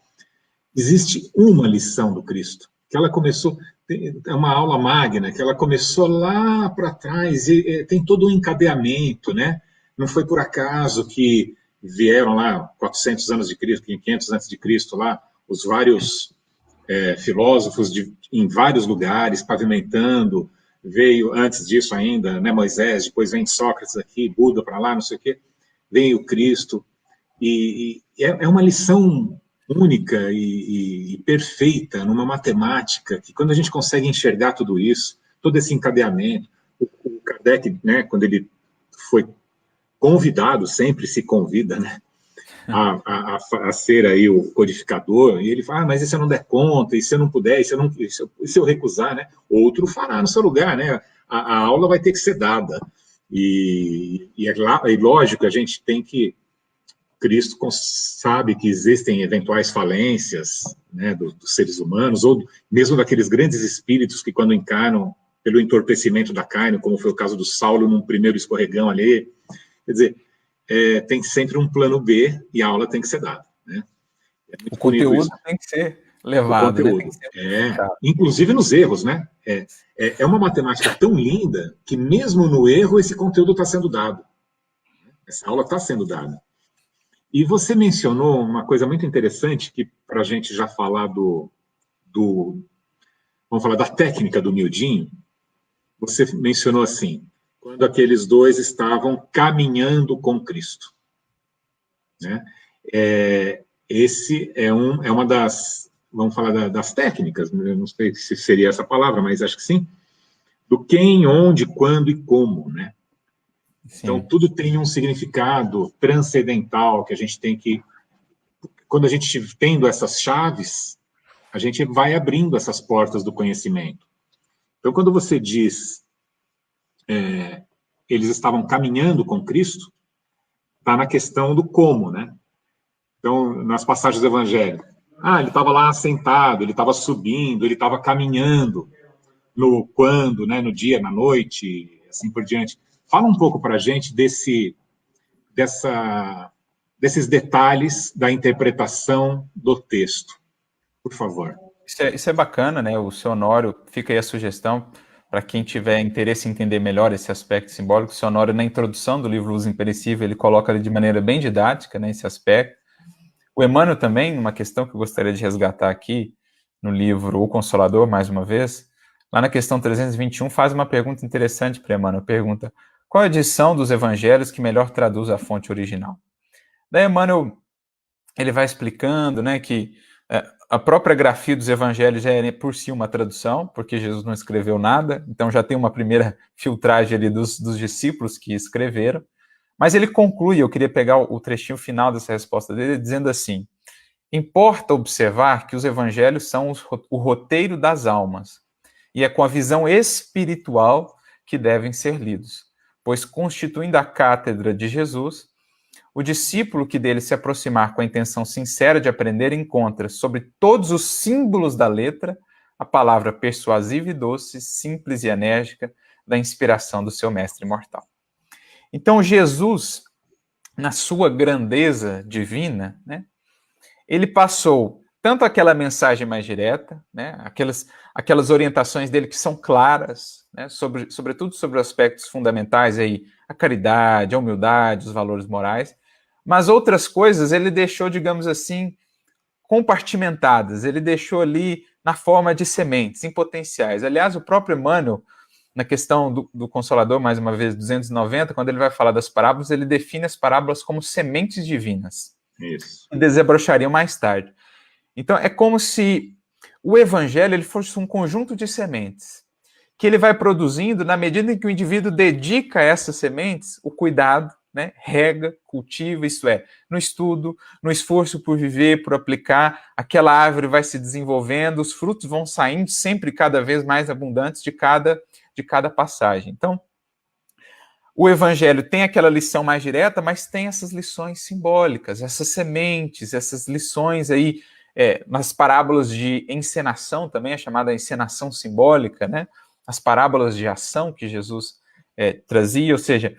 Existe uma lição do Cristo, que ela começou, é uma aula magna, que ela começou lá para trás, e tem todo um encadeamento, né? Não foi por acaso que vieram lá 400 anos de Cristo, 500 antes de Cristo lá, os vários filósofos em vários lugares, pavimentando, veio antes disso ainda, né, Moisés, depois vem Sócrates aqui, Buda para lá, não sei o quê, vem o Cristo, e é uma lição única e perfeita numa matemática, que quando a gente consegue enxergar tudo isso, todo esse encadeamento, o Kardec, né, quando ele foi convidado, sempre se convida, né, a ser aí o codificador, e ele fala, mas e se eu não der conta, e se eu não puder, e se eu recusar, né, outro fará no seu lugar, né, a aula vai ter que ser dada, e lógico, a gente tem que, Cristo sabe que existem eventuais falências, né, dos seres humanos, ou mesmo daqueles grandes espíritos que quando encarnam pelo entorpecimento da carne, como foi o caso do Saulo num primeiro escorregão ali, quer dizer, tem sempre um plano B e a aula tem que ser dada. Né? O conteúdo tem que ser levado. O conteúdo, né? Inclusive nos erros. Né? É uma matemática tão linda que mesmo no erro esse conteúdo está sendo dado. Essa aula está sendo dada. E você mencionou uma coisa muito interessante que para a gente já falar vamos falar da técnica do miudinho, você mencionou assim, quando aqueles dois estavam caminhando com Cristo. Né? Esse é uma das, vamos falar das técnicas, eu não sei se seria essa palavra, mas acho que sim, do quem, onde, quando e como, né? Sim. Então, tudo tem um significado transcendental que a gente tem que, quando a gente tendo essas chaves, a gente vai abrindo essas portas do conhecimento. Então, quando você diz eles estavam caminhando com Cristo, está na questão do como, né? Então, nas passagens do Evangelho, ele estava lá sentado, ele estava subindo, ele estava caminhando, no quando, né, no dia, na noite, assim por diante. Fala um pouco para a gente desses detalhes da interpretação do texto, por favor. Isso é bacana, né? O seu Honório, fica aí a sugestão para quem tiver interesse em entender melhor esse aspecto simbólico. O seu Honório, na introdução do livro Luz Imperecível, ele coloca ali de maneira bem didática, né, esse aspecto. O Emmanuel também, uma questão que eu gostaria de resgatar aqui, no livro O Consolador, mais uma vez, lá na questão 321, faz uma pergunta interessante para Emmanuel. Pergunta, qual a edição dos evangelhos que melhor traduz a fonte original? Daí Emmanuel, ele vai explicando, né, que a própria grafia dos evangelhos já é por si uma tradução, porque Jesus não escreveu nada, então já tem uma primeira filtragem ali dos discípulos que escreveram. Mas ele conclui, eu queria pegar o trechinho final dessa resposta dele, dizendo assim, importa observar que os evangelhos são o roteiro das almas, e é com a visão espiritual que devem ser lidos, pois constituindo a cátedra de Jesus, o discípulo que dele se aproximar com a intenção sincera de aprender encontra, sobre todos os símbolos da letra, a palavra persuasiva e doce, simples e enérgica da inspiração do seu mestre imortal. Então, Jesus, na sua grandeza divina, né, ele passou tanto aquela mensagem mais direta, né, aquelas orientações dele que são claras, né, sobretudo sobre aspectos fundamentais, aí, a caridade, a humildade, os valores morais, mas outras coisas ele deixou, digamos assim, compartimentadas, ele deixou ali na forma de sementes, em potenciais. Aliás, o próprio Emmanuel, na questão do Consolador, mais uma vez, 290, quando ele vai falar das parábolas, ele define as parábolas como sementes divinas. Isso. Que desabrochariam mais tarde. Então, é como se o evangelho ele fosse um conjunto de sementes, que ele vai produzindo na medida em que o indivíduo dedica a essas sementes o cuidado, né, rega, cultiva, isto é, no estudo, no esforço por viver, por aplicar, aquela árvore vai se desenvolvendo, os frutos vão saindo sempre cada vez mais abundantes de cada passagem. Então, o evangelho tem aquela lição mais direta, mas tem essas lições simbólicas, essas sementes, essas lições aí, nas parábolas de encenação também, a chamada encenação simbólica, né? As parábolas de ação que Jesus trazia, ou seja,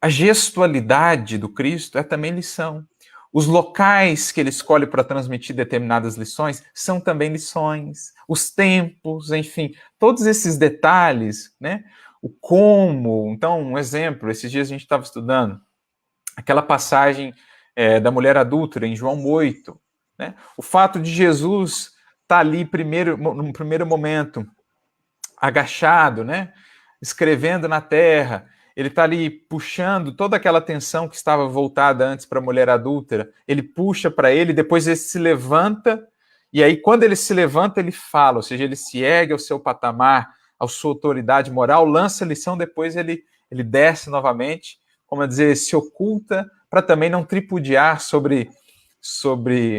a gestualidade do Cristo é também lição. Os locais que ele escolhe para transmitir determinadas lições são também lições. Os tempos, enfim, todos esses detalhes, né? O como. Então, um exemplo, esses dias a gente estava estudando aquela passagem da mulher adúltera em João 8. Né? O fato de Jesus estar ali num primeiro momento agachado, né? Escrevendo na terra, ele está ali puxando toda aquela atenção que estava voltada antes para a mulher adúltera, ele puxa para ele, depois ele se levanta, e aí quando ele se levanta, ele fala, ou seja, ele se ergue ao seu patamar, à sua autoridade moral, lança a lição, depois ele desce novamente, como a dizer, se oculta, para também não tripudiar sobre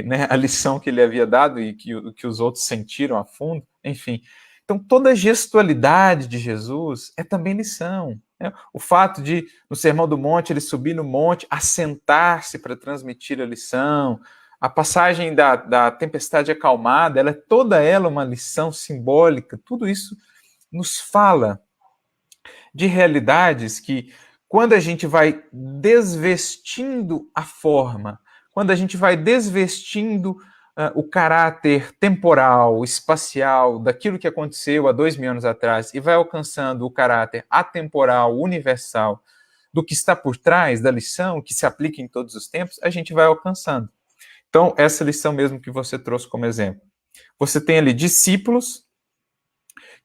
né, a lição que ele havia dado e que os outros sentiram a fundo, enfim. Então, toda a gestualidade de Jesus é também lição. Né? O fato de, no Sermão do Monte, ele subir no monte, assentar-se para transmitir a lição, a passagem da tempestade acalmada, ela é toda ela uma lição simbólica, tudo isso nos fala de realidades que, quando a gente vai desvestindo a forma, quando a gente vai desvestindo o caráter temporal, espacial, daquilo que aconteceu há 2000 anos atrás, e vai alcançando o caráter atemporal, universal, do que está por trás da lição, que se aplica em todos os tempos, a gente vai alcançando. Então, essa lição mesmo que você trouxe como exemplo. Você tem ali discípulos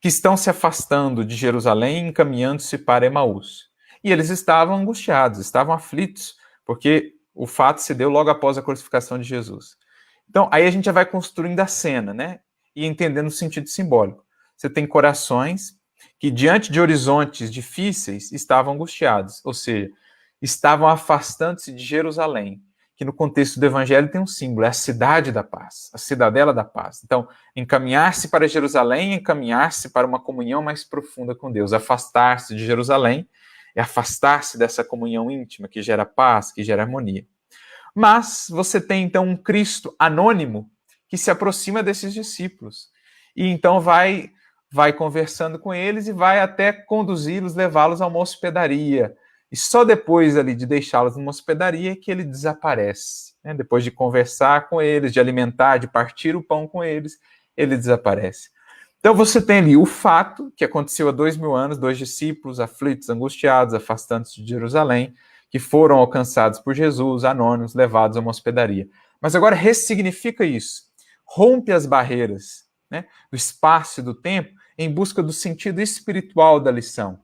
que estão se afastando de Jerusalém, encaminhando-se para Emaús. E eles estavam angustiados, estavam aflitos, porque o fato se deu logo após a crucificação de Jesus. Então, aí a gente já vai construindo a cena, né? E entendendo o sentido simbólico. Você tem corações que, diante de horizontes difíceis, estavam angustiados, ou seja, estavam afastando-se de Jerusalém, que no contexto do evangelho tem um símbolo, é a cidade da paz, a cidadela da paz. Então, encaminhar-se para Jerusalém, encaminhar-se para uma comunhão mais profunda com Deus. Afastar-se de Jerusalém é afastar-se dessa comunhão íntima que gera paz, que gera harmonia. Mas você tem, então, um Cristo anônimo que se aproxima desses discípulos. E então vai conversando com eles e vai até conduzi-los, levá-los a uma hospedaria. E só depois ali de deixá-los numa hospedaria que ele desaparece. Né? Depois de conversar com eles, de alimentar, de partir o pão com eles, ele desaparece. Então você tem ali o fato que aconteceu há 2000 anos, 2 discípulos aflitos, angustiados, afastando-se de Jerusalém, que foram alcançados por Jesus, anônimos, levados a uma hospedaria. Mas agora ressignifica isso. Rompe as barreiras, né, do espaço e do tempo em busca do sentido espiritual da lição.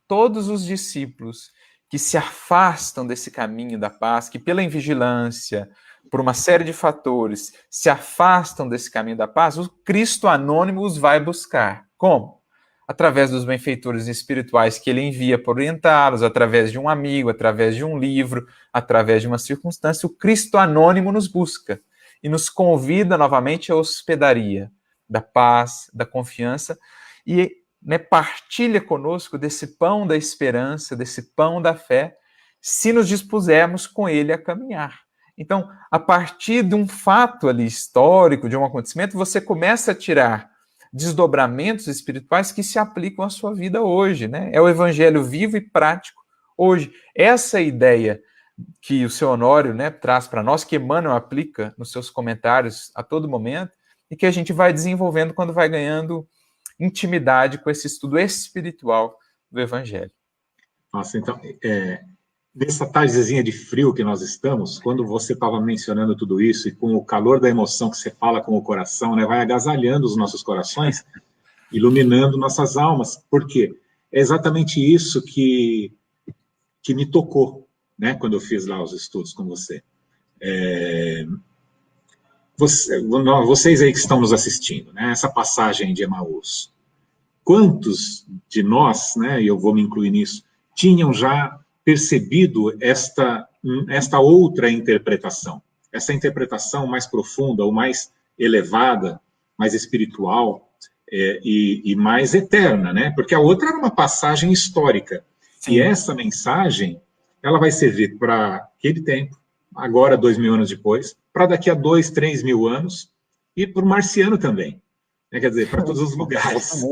Todos os discípulos que se afastam desse caminho da paz, que pela invigilância, por uma série de fatores, se afastam desse caminho da paz, o Cristo anônimo os vai buscar. Como? Através dos benfeitores espirituais que ele envia para orientá-los, através de um amigo, através de um livro, através de uma circunstância, o Cristo anônimo nos busca e nos convida novamente à hospedaria da paz, da confiança e partilha conosco desse pão da esperança, desse pão da fé, se nos dispusermos com ele a caminhar. Então, a partir de um fato ali histórico, de um acontecimento, você começa a tirar desdobramentos espirituais que se aplicam à sua vida hoje, né? É o evangelho vivo e prático hoje. Essa ideia que o seu Honório, né, traz para nós, que Emmanuel aplica nos seus comentários a todo momento, e que a gente vai desenvolvendo quando vai ganhando intimidade com esse estudo espiritual do evangelho. Nossa, então, nessa tardezinha de frio que nós estamos, quando você estava mencionando tudo isso, e com o calor da emoção que você fala com o coração, né, vai agasalhando os nossos corações, iluminando nossas almas. Por quê? É exatamente isso que me tocou, né, quando eu fiz lá os estudos com você. Vocês aí que estão nos assistindo, né, essa passagem de Emaús, quantos de nós, né, e eu vou me incluir nisso, tinham já percebido esta outra interpretação, essa interpretação mais profunda, ou mais elevada, mais espiritual e mais eterna, né? Porque a outra era uma passagem histórica. Sim. E essa mensagem, ela vai servir para aquele tempo, agora 2000 anos depois, para daqui a 2, 3 mil anos, e para o marciano também. Quer dizer, para todos os lugares.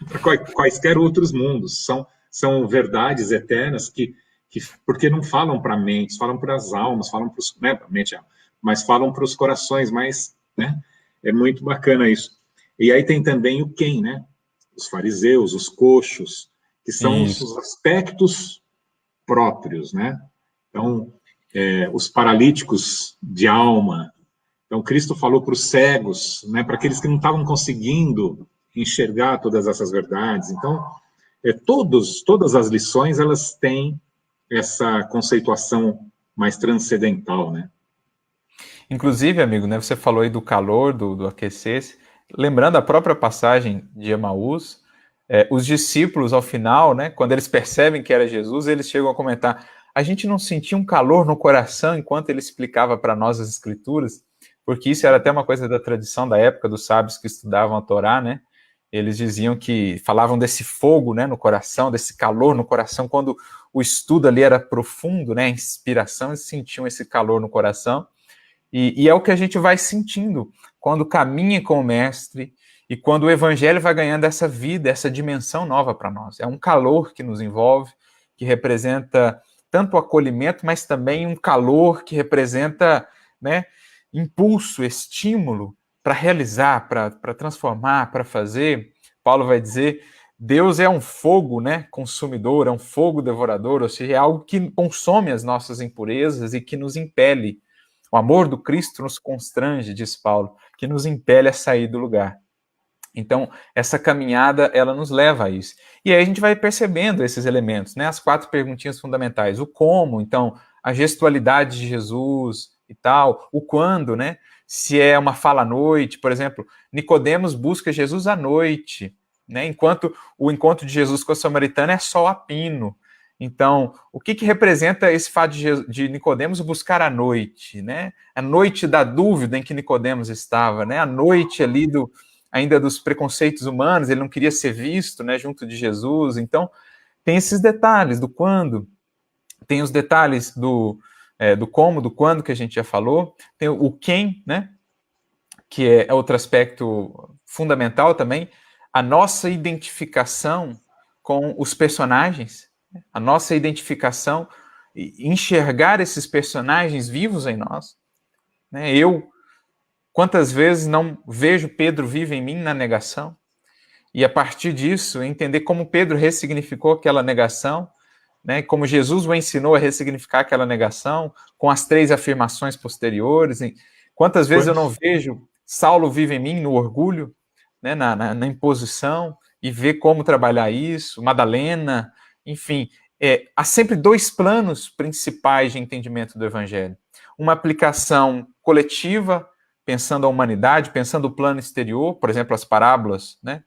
Para quaisquer outros mundos. São verdades eternas que porque não falam para mentes, falam para as almas, falam para os, né, mas falam para os corações, mas, né, é muito bacana isso. E aí tem também o quem, né? Os fariseus, os coxos, que são os aspectos próprios, né? Então, os paralíticos de alma. Então, Cristo falou para os cegos, né, para aqueles que não estavam conseguindo enxergar todas essas verdades. Então, todas as lições, elas têm essa conceituação mais transcendental, né? Inclusive, amigo, né, você falou aí do calor, do aquecer-se. Lembrando a própria passagem de Emaús, os discípulos, ao final, né, quando eles percebem que era Jesus, eles chegam a comentar: a gente não sentia um calor no coração enquanto ele explicava para nós as Escrituras? Porque isso era até uma coisa da tradição da época dos sábios que estudavam a Torá, né? Eles diziam que, falavam desse fogo, né, no coração, desse calor no coração, quando o estudo ali era profundo, né, a inspiração, eles sentiam esse calor no coração, e é o que a gente vai sentindo quando caminha com o Mestre, e quando o Evangelho vai ganhando essa vida, essa dimensão nova para nós. É um calor que nos envolve, que representa tanto o acolhimento, mas também um calor que representa, né, impulso, estímulo para realizar, para transformar, para fazer. Paulo vai dizer: Deus é um fogo, né, consumidor, é um fogo devorador, ou seja, é algo que consome as nossas impurezas e que nos impele. O amor do Cristo nos constrange, diz Paulo, que nos impele a sair do lugar. Então, essa caminhada, ela nos leva a isso. E aí a gente vai percebendo esses elementos, né, as 4 perguntinhas fundamentais. O como, então, a gestualidade de Jesus e tal, o quando, né, se é uma fala à noite, por exemplo, Nicodemos busca Jesus à noite, né, enquanto o encontro de Jesus com a samaritana é sol a pino. Então, o que representa esse fato de Nicodemos buscar à noite, né? A noite da dúvida em que Nicodemos estava, né? A noite ali ainda dos preconceitos humanos, ele não queria ser visto, né, junto de Jesus. Então, tem esses detalhes do quando, tem os detalhes do como, do quando, que a gente já falou, tem o quem, né, que é outro aspecto fundamental também, a nossa identificação com os personagens, a nossa identificação, enxergar esses personagens vivos em nós, né? Quantas vezes não vejo Pedro vivo em mim na negação? E a partir disso, entender como Pedro ressignificou aquela negação, né? Como Jesus o ensinou a ressignificar aquela negação, com as 3 afirmações posteriores. Quantas vezes eu não vejo Saulo vive em mim no orgulho, né? na imposição, e ver como trabalhar isso, Madalena, enfim. Há sempre 2 planos principais de entendimento do Evangelho. Uma aplicação coletiva, pensando a humanidade, pensando o plano exterior, por exemplo, as parábolas, né?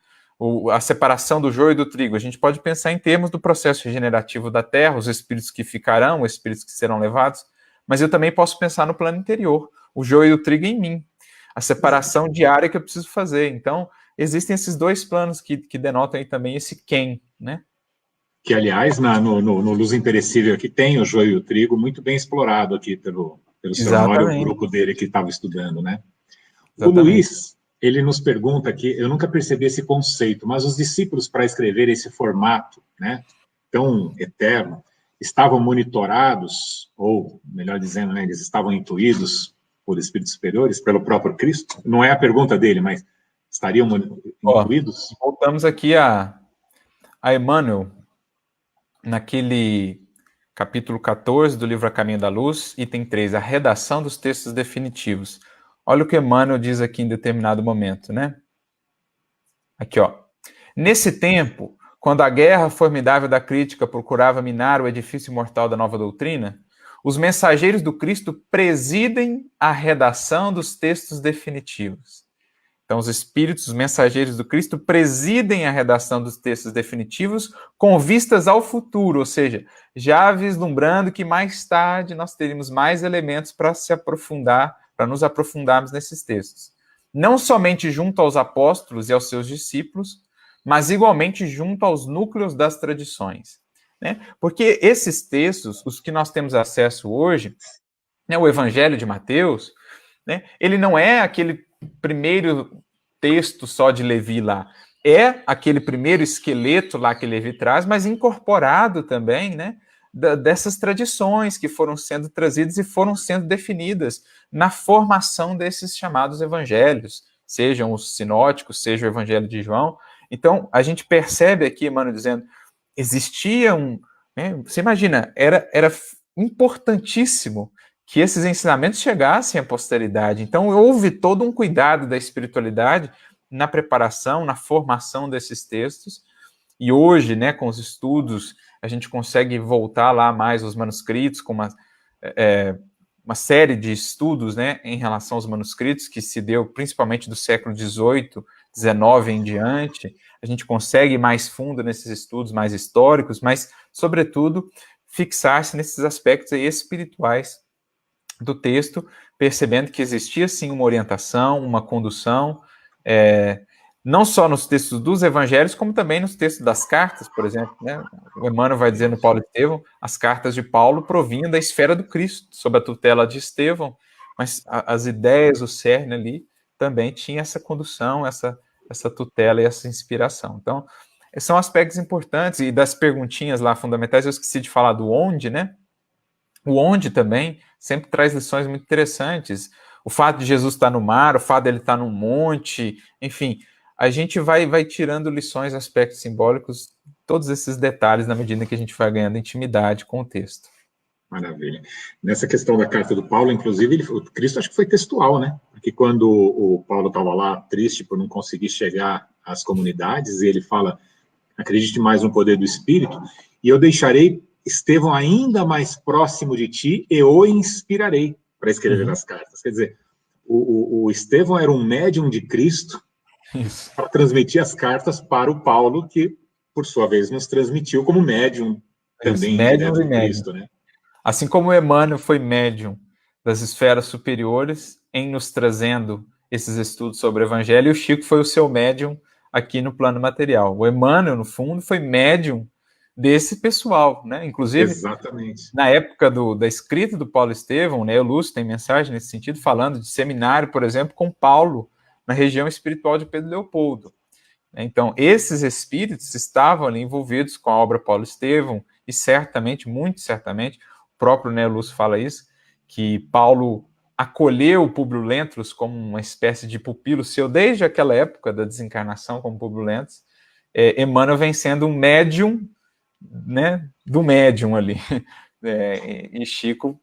A separação do joio e do trigo. A gente pode pensar em termos do processo regenerativo da terra, os espíritos que ficarão, os espíritos que serão levados, mas eu também posso pensar no plano interior, o joio e o trigo em mim, a separação diária que eu preciso fazer. Então, existem esses 2 planos que denotam aí também esse quem, né? Que, aliás, no Luz Imperecível aqui tem o joio e o trigo muito bem explorado aqui pelo seu Honório e o grupo dele que estava estudando, né? Exatamente. O Luiz, ele nos pergunta aqui, eu nunca percebi esse conceito, mas os discípulos, para escrever esse formato, né, tão eterno, estavam monitorados, ou, melhor dizendo, né, eles estavam intuídos por espíritos superiores, pelo próprio Cristo? Não é a pergunta dele, mas estariam intuídos? Voltamos aqui a Emmanuel, naquele capítulo 14 do livro A Caminho da Luz, item 3, a redação dos textos definitivos. Olha o que Emmanuel diz aqui em determinado momento, né? Aqui, ó. Nesse tempo, quando a guerra formidável da crítica procurava minar o edifício imortal da nova doutrina, os mensageiros do Cristo presidem a redação dos textos definitivos. Então, os espíritos, os mensageiros do Cristo, presidem a redação dos textos definitivos com vistas ao futuro, ou seja, já vislumbrando que mais tarde nós teríamos mais elementos para se aprofundar, para nos aprofundarmos nesses textos. Não somente junto aos apóstolos e aos seus discípulos, mas igualmente junto aos núcleos das tradições. Né? Porque esses textos, os que nós temos acesso hoje, né, o Evangelho de Mateus, né, ele não é aquele primeiro texto só de Levi lá, é aquele primeiro esqueleto lá que Levi traz, mas incorporado também, né, dessas tradições que foram sendo trazidas e foram sendo definidas na formação desses chamados evangelhos, sejam os sinóticos, seja o Evangelho de João. Então, a gente percebe aqui, Emmanuel dizendo, existia você imagina, era importantíssimo que esses ensinamentos chegassem à posteridade. Então, houve todo um cuidado da espiritualidade na preparação, na formação desses textos. E hoje, né, com os estudos, a gente consegue voltar lá mais aos manuscritos, com uma série de estudos, né, em relação aos manuscritos, que se deu principalmente do século XVIII, XIX em diante. A gente consegue ir mais fundo nesses estudos mais históricos, mas, sobretudo, fixar-se nesses aspectos aí espirituais do texto, percebendo que existia, sim, uma orientação, uma condução, não só nos textos dos evangelhos, como também nos textos das cartas, por exemplo. Né? O Emmanuel vai dizer no Paulo e Estevão, as cartas de Paulo provinham da esfera do Cristo, sob a tutela de Estevão, mas as ideias, o cerne ali, também tinha essa condução, essa tutela e essa inspiração. Então, são aspectos importantes, e das perguntinhas lá fundamentais, eu esqueci de falar do onde, né? O onde também sempre traz lições muito interessantes. O fato de Jesus estar no mar, o fato dele estar num monte, enfim, a gente vai tirando lições, aspectos simbólicos, todos esses detalhes na medida que a gente vai ganhando intimidade com o texto. Maravilha. Nessa questão da carta do Paulo, inclusive, o Cristo acho que foi textual, né? Porque quando o Paulo estava lá triste por não conseguir chegar às comunidades, ele fala, acredite mais no poder do Espírito, e eu deixarei Estevão ainda mais próximo de ti e o inspirarei para escrever as cartas. Quer dizer, o Estevão era um médium de Cristo para transmitir as cartas para o Paulo, que, por sua vez, nos transmitiu como médium também direto de Cristo, né? Assim como o Emmanuel foi médium das esferas superiores em nos trazendo esses estudos sobre o Evangelho, e o Chico foi o seu médium aqui no plano material. O Emmanuel, no fundo, foi médium desse pessoal, né? Inclusive, exatamente, na época da escrita do Paulo Estevão, né, o Lúcio tem mensagem nesse sentido, falando de seminário, por exemplo, com Paulo, na região espiritual de Pedro Leopoldo. Então, esses espíritos estavam ali envolvidos com a obra Paulo Estevão, e certamente, muito certamente, o próprio, né, Lúcio fala isso, que Paulo acolheu o Públio Lentulus como uma espécie de pupilo seu, desde aquela época da desencarnação como Públio Lentulus. Emmanuel vem sendo um médium, né, do médium ali. E Chico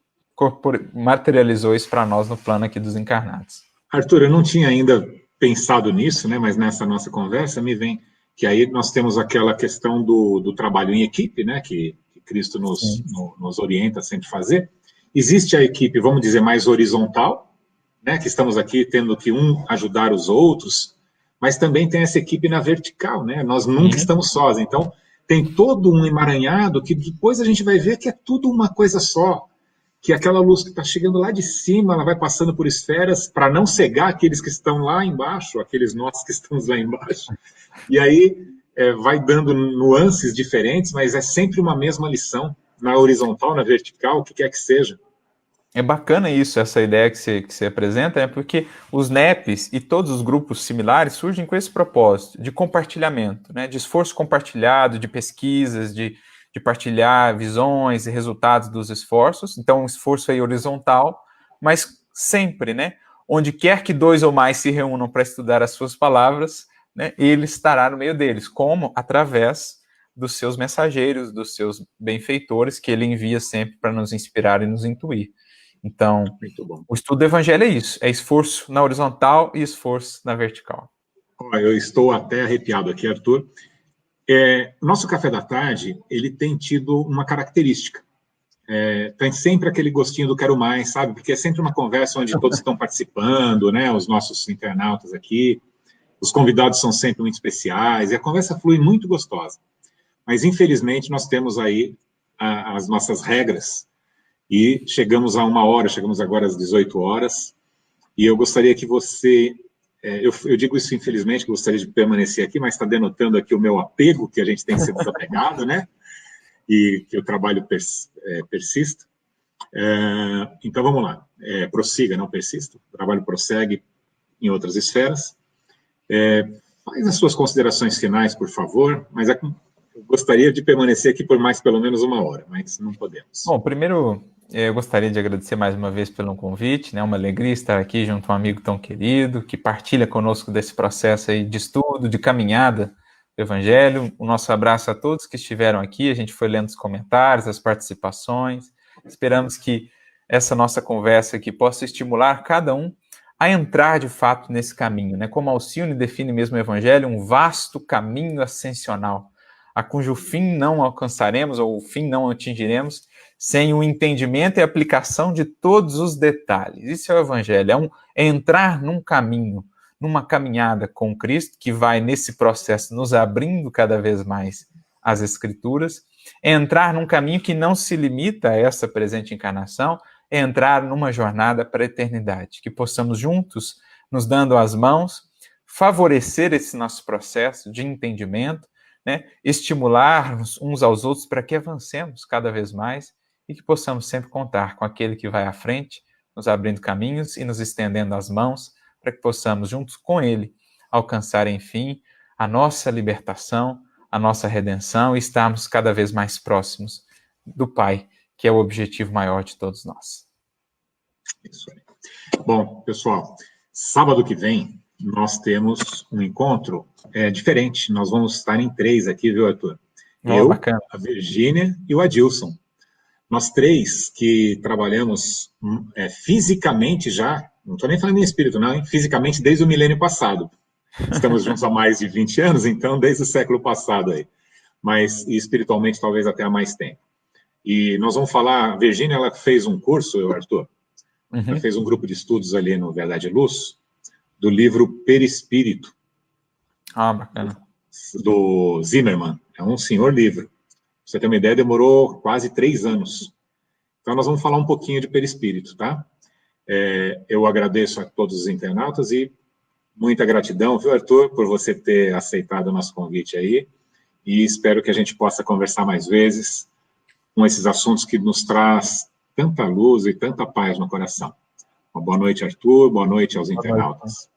materializou isso para nós no plano aqui dos encarnados. Arthur, eu não tinha ainda pensado nisso, né, mas nessa nossa conversa me vem que aí nós temos aquela questão do trabalho em equipe, né, que Cristo nos orienta a sempre fazer. Existe a equipe, vamos dizer, mais horizontal, né, que estamos aqui tendo que ajudar os outros, mas também tem essa equipe na vertical, né, nós nunca estamos sós, então tem todo um emaranhado que depois a gente vai ver que é tudo uma coisa só, que aquela luz que está chegando lá de cima, ela vai passando por esferas para não cegar aqueles que estão lá embaixo, aqueles nós que estamos lá embaixo, e aí vai dando nuances diferentes, mas é sempre uma mesma lição, na horizontal, na vertical, o que quer que seja. É bacana isso, essa ideia que você apresenta, né? Porque os NEPs e todos os grupos similares surgem com esse propósito de compartilhamento, né? De esforço compartilhado, de pesquisas, de partilhar visões e resultados dos esforços. Então, um esforço aí horizontal, mas sempre, né? Onde quer que dois ou mais se reúnam para estudar as suas palavras, né? Ele estará no meio deles, como? Através dos seus mensageiros, dos seus benfeitores, que ele envia sempre para nos inspirar e nos intuir. Então, o estudo do Evangelho é isso, é esforço na horizontal e esforço na vertical. Eu estou até arrepiado aqui, Arthur. O nosso café da tarde, ele tem tido uma característica. Tem sempre aquele gostinho do quero mais, sabe? Porque é sempre uma conversa onde todos estão participando, né? Os nossos internautas aqui, os convidados são sempre muito especiais, e a conversa flui muito gostosa. Mas, infelizmente, nós temos aí as nossas regras, e chegamos a 1 hora, chegamos agora às 18 horas, e eu gostaria que você... Eu digo isso, infelizmente, que gostaria de permanecer aqui, mas está denotando aqui o meu apego, que a gente tem que ser desapegado, né? E que o trabalho persista. Então, vamos lá. Prossiga, não persista. O trabalho prossegue em outras esferas. Faz as suas considerações finais, por favor, mas eu gostaria de permanecer aqui por mais pelo menos 1 hora, mas não podemos. Bom, primeiro, eu gostaria de agradecer mais uma vez pelo convite, né? Uma alegria estar aqui junto a um amigo tão querido, que partilha conosco desse processo aí de estudo, de caminhada do Evangelho. O nosso abraço a todos que estiveram aqui, a gente foi lendo os comentários, as participações, esperamos que essa nossa conversa aqui possa estimular cada um a entrar de fato nesse caminho, né? Como Alcione define mesmo o Evangelho, um vasto caminho ascensional, a cujo fim não alcançaremos, ou o fim não atingiremos, sem o entendimento e aplicação de todos os detalhes. Isso é o Evangelho, é entrar num caminho, numa caminhada com Cristo, que vai, nesse processo, nos abrindo cada vez mais as Escrituras, é entrar num caminho que não se limita a essa presente encarnação, é entrar numa jornada para a eternidade, que possamos juntos, nos dando as mãos, favorecer esse nosso processo de entendimento, né? Estimular-nos uns aos outros para que avancemos cada vez mais e que possamos sempre contar com aquele que vai à frente, nos abrindo caminhos e nos estendendo as mãos para que possamos, juntos com ele, alcançar, enfim, a nossa libertação, a nossa redenção e estarmos cada vez mais próximos do Pai, que é o objetivo maior de todos nós. Isso aí. Bom, pessoal, sábado que vem nós temos um encontro diferente. Nós vamos estar em 3 aqui, viu, Arthur? Bacana. A Virgínia e o Adilson. Nós 3 que trabalhamos fisicamente já, não estou nem falando em espírito, não, hein? Fisicamente desde o milênio passado. Estamos juntos há mais de 20 anos, então desde o século passado aí. Mas espiritualmente talvez até há mais tempo. E nós vamos falar, a Virgínia, ela fez um curso, Arthur, ela fez um grupo de estudos ali no Verdade e Luz, do livro Perispírito. Bacana. Do Zimmermann. É um senhor livro. Pra você ter uma ideia, demorou quase 3 anos. Então, nós vamos falar um pouquinho de perispírito, tá? Eu agradeço a todos os internautas e muita gratidão, viu, Arthur, por você ter aceitado o nosso convite aí. E espero que a gente possa conversar mais vezes com esses assuntos que nos traz tanta luz e tanta paz no coração. Uma boa noite, Arthur. Boa noite aos internautas.